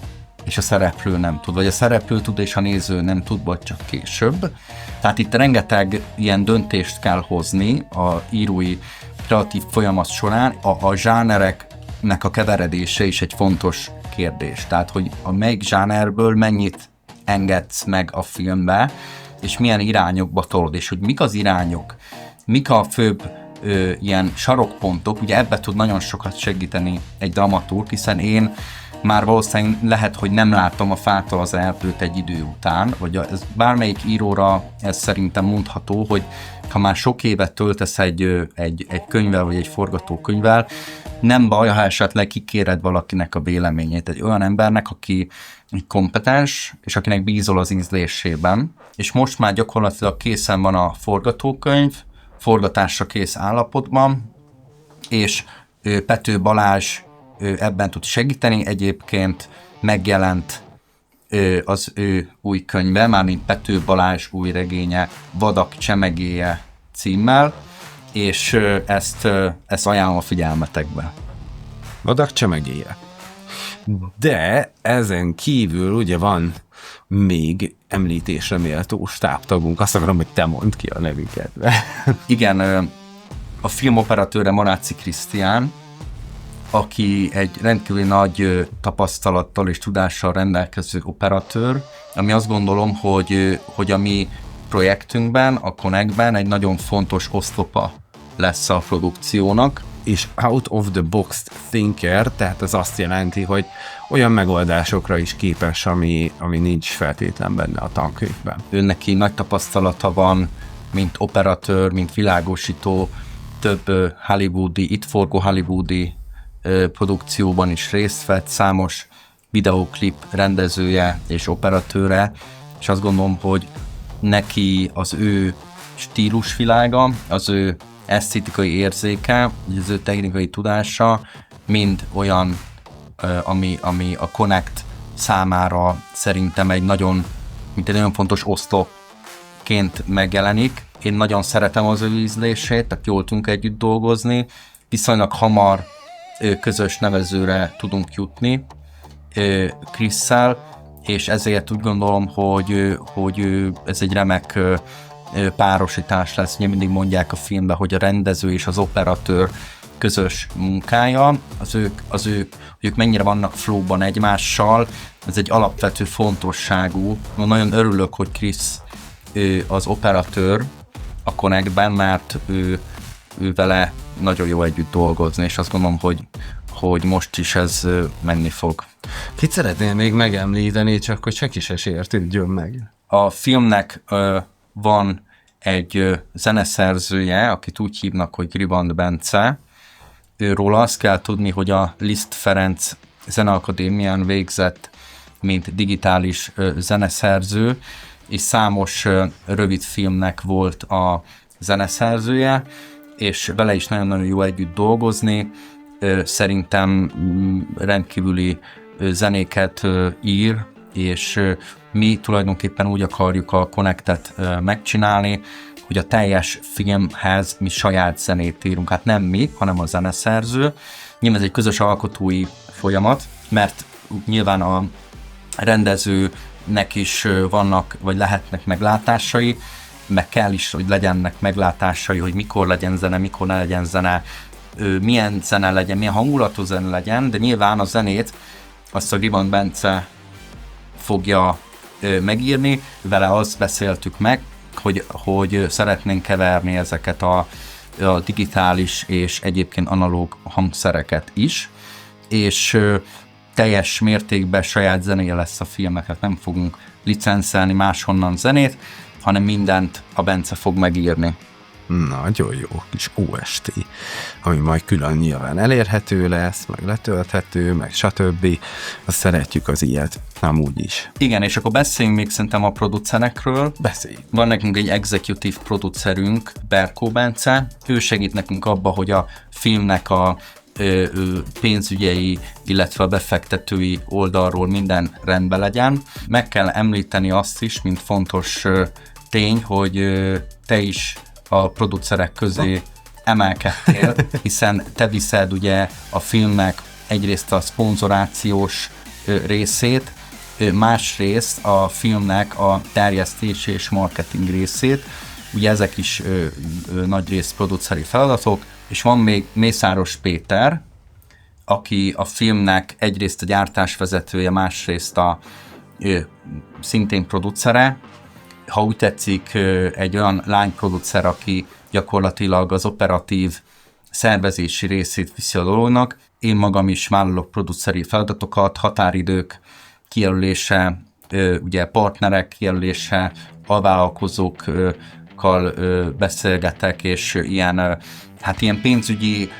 és a szereplő nem tud, vagy a szereplő tud, és a néző nem tud, vagy csak később. Tehát itt rengeteg ilyen döntést kell hozni a írói kreatív folyamat során. A zsánereknek a keveredése is egy fontos kérdés. Tehát, hogy a melyik zsánerből mennyit engedsz meg a filmbe, és milyen irányokba tolod, és hogy mik az irányok, mik a főbb ilyen sarokpontok, ugye ebbe tud nagyon sokat segíteni egy dramaturg, hiszen én már valószínűleg lehet, hogy nem látom a fától az erdőt egy idő után, vagy ez bármelyik íróra ez szerintem mondható, hogy ha már sok évet töltesz egy könyvvel, vagy egy forgatókönyvvel, nem baj, ha esetleg kikéred valakinek a véleményét. Egy olyan embernek, aki kompetens, és akinek bízol az ízlésében, és most már gyakorlatilag készen van a forgatókönyv, forgatásra kész állapotban, és Pető Balázs ebben tud segíteni. Egyébként megjelent az ő új könyve, mármint Pető Balázs új regénye, Vadak csemegéje címmel, és ezt ajánlom a figyelmetekbe. Vadak csemegéje. De ezen kívül ugye van még említésre méltó stábtagunk. Azt akarom, hogy te mondd ki a nevüket. Igen, a filmoperatőre Morácsi Krisztián, aki egy rendkívül nagy tapasztalattal és tudással rendelkező operatőr, ami azt gondolom, hogy a mi projektünkben, a Connectben egy nagyon fontos oszlopa lesz a produkciónak. És out of the box thinker, tehát ez azt jelenti, hogy olyan megoldásokra is képes, ami nincs feltétlen benne a tankönyvben. Ő neki nagy tapasztalata van, mint operatőr, mint világosító, több hollywoodi, itt forgó hollywoodi produkcióban is részt vett, számos videóklip rendezője és operatőre, és azt gondolom, hogy neki az ő stílusvilága, az ő esztétikai érzéke, az ő technikai tudása mind olyan, ami a Connect számára szerintem egy nagyon fontos oszlopként megjelenik. Én nagyon szeretem az ő ízlését, tehát jól tudunk együtt dolgozni, viszonylag hamar közös nevezőre tudunk jutni Krisszel, és ezért úgy gondolom, hogy ez egy remek párosítás lesz. Ugye mindig mondják a filmben, hogy a rendező és az operatőr közös munkája, ők mennyire vannak flowban egymással, ez egy alapvető fontosságú. Nagyon örülök, hogy Krisz az operatőr a Connectben, mert ő vele nagyon jó együtt dolgozni, és azt gondolom, hogy most is ez menni fog. Kit szeretnél még megemlíteni, csak hogy senki se sértődjön meg? A filmnek van egy zeneszerzője, akit úgy hívnak, hogy Griband Bence. Őról azt kell tudni, hogy a Liszt Ferenc Zeneakadémián végzett, mint digitális zeneszerző, és számos rövid filmnek volt a zeneszerzője, és vele is nagyon-nagyon jó együtt dolgozni. Szerintem rendkívüli zenéket ír, és mi tulajdonképpen úgy akarjuk a Connectet megcsinálni, hogy a teljes filmhez mi saját zenét írunk. Hát nem mi, hanem a zeneszerző. Nyilván ez egy közös alkotói folyamat, mert nyilván a rendezőnek is vannak, vagy lehetnek meglátásai, meg kell is, hogy legyenek meglátásai, hogy mikor legyen zene, mikor ne legyen zene, milyen zene legyen, milyen hangulatú zene legyen, de nyilván a zenét azt a Griband Bence fogja megírni, vele azt beszéltük meg, hogy szeretnénk keverni ezeket a digitális és egyébként analóg hangszereket is, és teljes mértékben saját zenéje lesz a filmeket, nem fogunk licenszelni máshonnan zenét, hanem mindent a Bence fog megírni. Nagyon jó kis OST, ami majd külön nyilván elérhető lesz, meg letölthető, meg stb. Azt szeretjük az ilyet, amúgy is. Igen, és akkor beszéljünk még szerintem a producerekről. Beszélj. Van nekünk egy executive producerünk, Berkó Bence. Ő segít nekünk abba, hogy a filmnek a pénzügyei, illetve a befektetői oldalról minden rendben legyen. Meg kell említeni azt is, mint fontos tény, hogy te is a producerek közé emelkedtél, hiszen te viszed ugye a filmnek egyrészt a szponzorációs részét, másrészt a filmnek a terjesztés és marketing részét. Ugye ezek is nagyrészt produceri feladatok, és van még Mészáros Péter, aki a filmnek egyrészt a gyártásvezetője, másrészt a szintén producere. Ha úgy tetszik, egy olyan lányproducer, aki gyakorlatilag az operatív szervezési részét viszi a dolognak, én magam is vállalok produceri feladatokat, határidők kijelölése, ugye partnerek kijelölése, alvállalkozókkal beszélgetek, és ilyen pénzügyi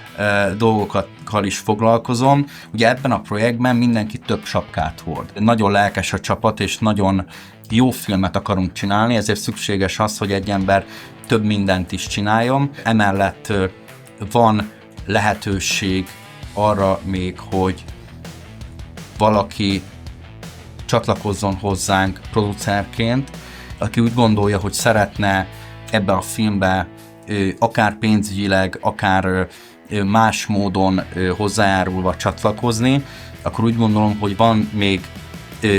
dolgokkal is foglalkozom. Ugye ebben a projektben mindenki több sapkát hord. Nagyon lelkes a csapat, és nagyon jó filmet akarunk csinálni, ezért szükséges az, hogy egy ember több mindent is csináljon. Emellett van lehetőség arra még, hogy valaki csatlakozzon hozzánk producerként, aki úgy gondolja, hogy szeretne ebbe a filmbe akár pénzügyileg, akár más módon hozzájárulva csatlakozni, akkor úgy gondolom, hogy van még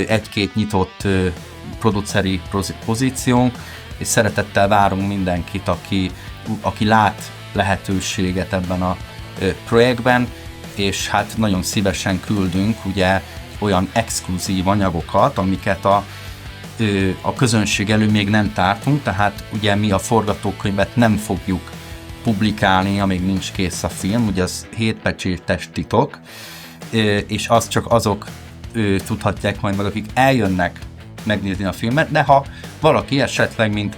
egy-két nyitott produceri pozíciónk, és szeretettel várunk mindenkit, aki lát lehetőséget ebben a projektben, és hát nagyon szívesen küldünk ugye olyan exkluzív anyagokat, amiket a közönség elő még nem tártunk, tehát ugye mi a forgatókönyvet nem fogjuk publikálni, amíg nincs kész a film, ugye az 7 pecsétes titok, és azt csak azok tudhatják majd meg, akik eljönnek megnézni a filmet, de ha valaki esetleg, mint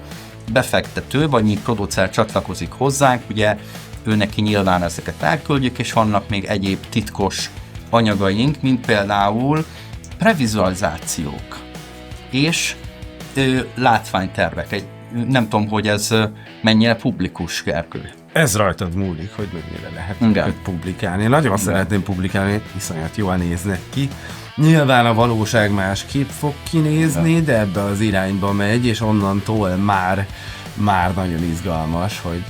befektető, vagy mint producer csatlakozik hozzánk, ugye ő neki nyilván ezeket elküldjük, és vannak még egyéb titkos anyagaink, mint például previzualizációk és látványtervek. Nem tudom, hogy ez mennyire publikus, Gergő. Ez rajtad múlik, hogy mennyire lehet publikálni. Nagyon szeretném publikálni, iszonyat jól néznek ki. Nyilván a valóság másképp fog kinézni, de ebbe az irányba megy, és onnantól már nagyon izgalmas, hogy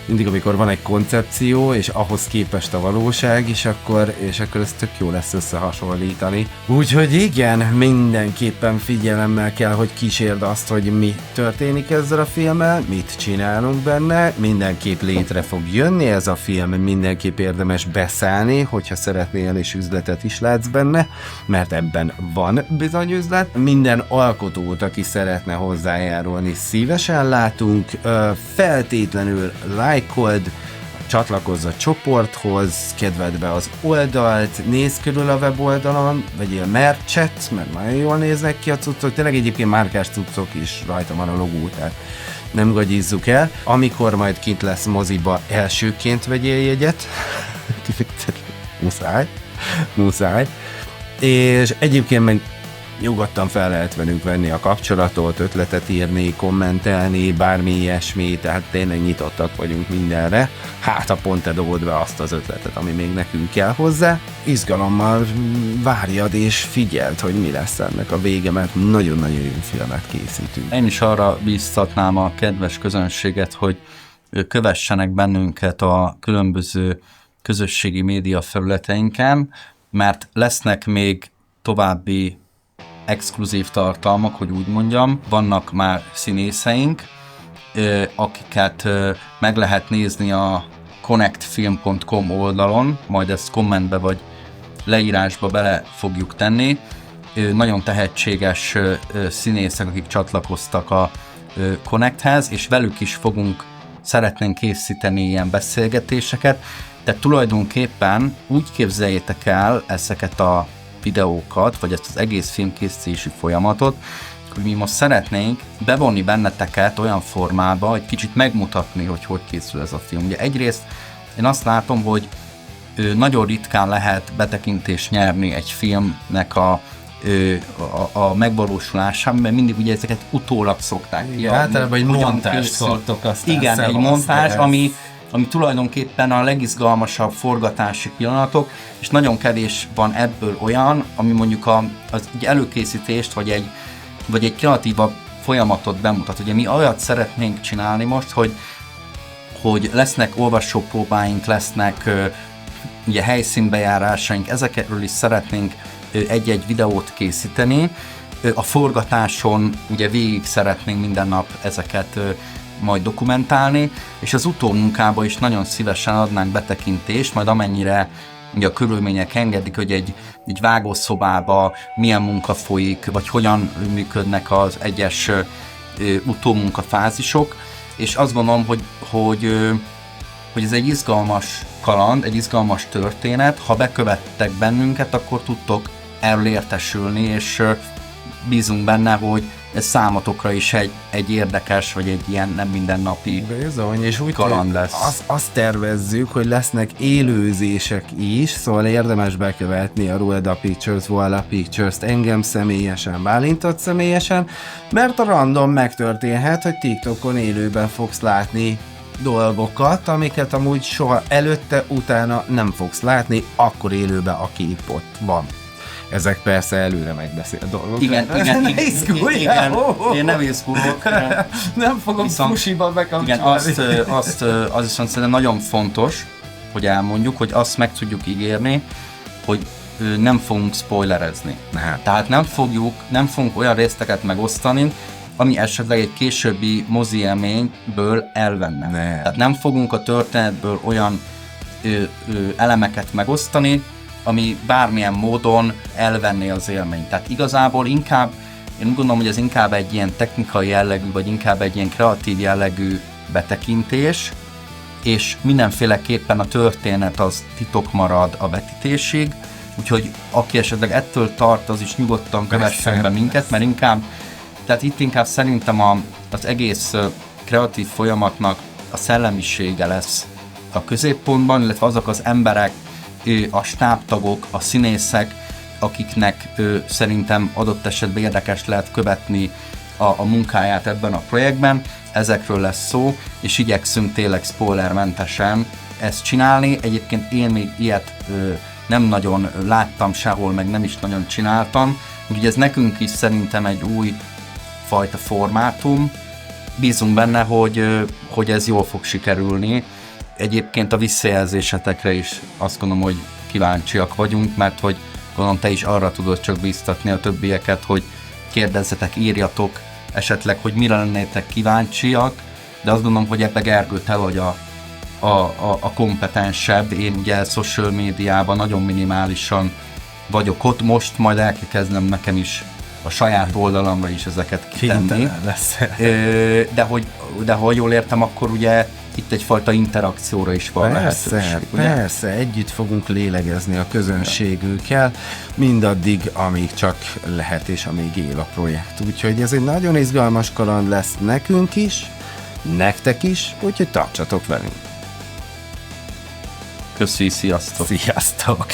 mindig, amikor van egy koncepció, és ahhoz képest a valóság is, akkor ez tök jó lesz összehasonlítani. Úgyhogy igen, mindenképpen figyelemmel kell, hogy kísérd azt, hogy mi történik ezzel a filmmel, mit csinálunk benne, mindenképp létre fog jönni ez a film, mindenképp érdemes beszállni, hogyha szeretnél és üzletet is látsz benne, mert ebben van bizony üzlet. Minden alkotót, aki szeretne hozzájárulni, szívesen látunk, feltétlenül lájkold, csatlakozz a csoporthoz, kedveld be az oldalt, nézz körül a weboldalon, vegyél merchet, mert nagyon jól néznek ki a cuccok, tényleg egyébként márkás cuccok is, rajta van a logó, tehát nem gagyizzuk el. Amikor majd kint lesz moziba, elsőként vegyél jegyet, muszáj, és egyébként meg nyugodtan fel lehet velünk venni a kapcsolatot, ötletet írni, kommentelni, bármi ilyesmi, tehát tényleg nyitottak vagyunk mindenre. Hát, ha pont te dobod be azt az ötletet, ami még nekünk kell hozzá, izgalommal várjad és figyeld, hogy mi lesz ennek a vége, mert nagyon-nagyon jó filmet készítünk. Én is arra bíztatnám a kedves közönséget, hogy kövessenek bennünket a különböző közösségi média felületeinken, mert lesznek még további exkluzív tartalmak, hogy úgy mondjam. Vannak már színészeink, akiket meg lehet nézni a connectfilm.com oldalon, majd ezt kommentbe vagy leírásba bele fogjuk tenni. Nagyon tehetséges színészek, akik csatlakoztak a Connecthez, és velük is szeretnénk készíteni ilyen beszélgetéseket. Tehát tulajdonképpen úgy képzeljétek el ezeket a videókat, vagy ezt az egész filmkészítési folyamatot, hogy mi most szeretnénk bevonni benneteket olyan formába, hogy kicsit megmutatni, hogy készül ez a film. Ugye egyrészt én azt látom, hogy nagyon ritkán lehet betekintést nyerni egy filmnek a megvalósulásában, mert mindig ugye ezeket utólag szokták. Általában egy montást szoktok aztán. Igen, egy montázs, ami tulajdonképpen a legizgalmasabb forgatási pillanatok, és nagyon kevés van ebből olyan, ami mondjuk az előkészítést, vagy egy kreatívabb folyamatot bemutat. Ugye mi olyat szeretnénk csinálni most, hogy lesznek olvasópróbáink, lesznek ugye helyszínbejárásaink, ezekről is szeretnénk egy-egy videót készíteni. A forgatáson ugye végig szeretnénk minden nap ezeket majd dokumentálni, és az utómunkába is nagyon szívesen adnánk betekintést, majd amennyire ugye a körülmények engedik, hogy egy vágószobába milyen munka folyik, vagy hogyan működnek az egyes utómunkafázisok, és azt gondolom, hogy hogy ez egy izgalmas kaland, egy izgalmas történet, ha bekövettek bennünket, akkor tudtok erről értesülni, és bízunk benne, hogy ez számotokra is egy érdekes, vagy egy ilyen nem mindennapi bizony, és úgy kaland lesz. Azt tervezzük, hogy lesznek élőzések is, szóval érdemes bekövetni a Rueda Pictures, Voila Pictures-t, engem személyesen, Bálintot személyesen, mert a random megtörténhet, hogy TikTokon élőben fogsz látni dolgokat, amiket amúgy soha előtte, utána nem fogsz látni, akkor élőben, aki ott van. Ezek persze előre megbeszélt dolgok. Igen. Én nem izgulok. Nem fogom fusiba bekapcsolni. Igen, azt viszont szerintem nagyon fontos, hogy elmondjuk, hogy azt meg tudjuk ígérni, hogy nem fogunk spoilerezni. Tehát nem fogunk olyan részteket megosztani, ami esetleg egy későbbi mozi élményből elvenne. Tehát nem fogunk a történetből olyan elemeket megosztani, ami bármilyen módon elvenné az élményt. Tehát igazából inkább, én úgy gondolom, hogy ez inkább egy ilyen technikai jellegű, vagy inkább egy ilyen kreatív jellegű betekintés, és mindenféleképpen a történet az titok marad a vetítésig, úgyhogy aki esetleg ettől tart, az is nyugodtan kövessen be minket, mert tehát itt inkább szerintem az egész kreatív folyamatnak a szellemisége lesz a középpontban, illetve azok az emberek, a stábtagok, a színészek, akiknek szerintem adott esetben érdekes lehet követni a munkáját ebben a projektben. Ezekről lesz szó, és igyekszünk tényleg spoilermentesen ezt csinálni. Egyébként én még ilyet nem nagyon láttam sehol, meg nem is nagyon csináltam. Úgyhogy ez nekünk is szerintem egy új fajta formátum. Bízunk benne, hogy ez jól fog sikerülni. Egyébként a visszajelzésetekre is azt gondolom, hogy kíváncsiak vagyunk, mert hogy gondolom te is arra tudod csak bíztatni a többieket, hogy kérdezzetek, írjatok esetleg, hogy mire lennétek kíváncsiak, de azt gondolom, hogy ebbe Gergő, te vagy a kompetensebb. Én ugye social médiában nagyon minimálisan vagyok ott, most majd el kell kezdenem nekem is a saját oldalamra is ezeket kitenni. De ha jól értem, akkor ugye itt egyfajta interakcióra is van lehetőség. Persze, együtt fogunk lélegezni a közönségünkkel, mindaddig, amíg csak lehet és amíg él a projekt. Úgyhogy ez egy nagyon izgalmas kaland lesz nekünk is, nektek is, úgyhogy tartsatok velünk. Köszi, sziasztok! Sziasztok!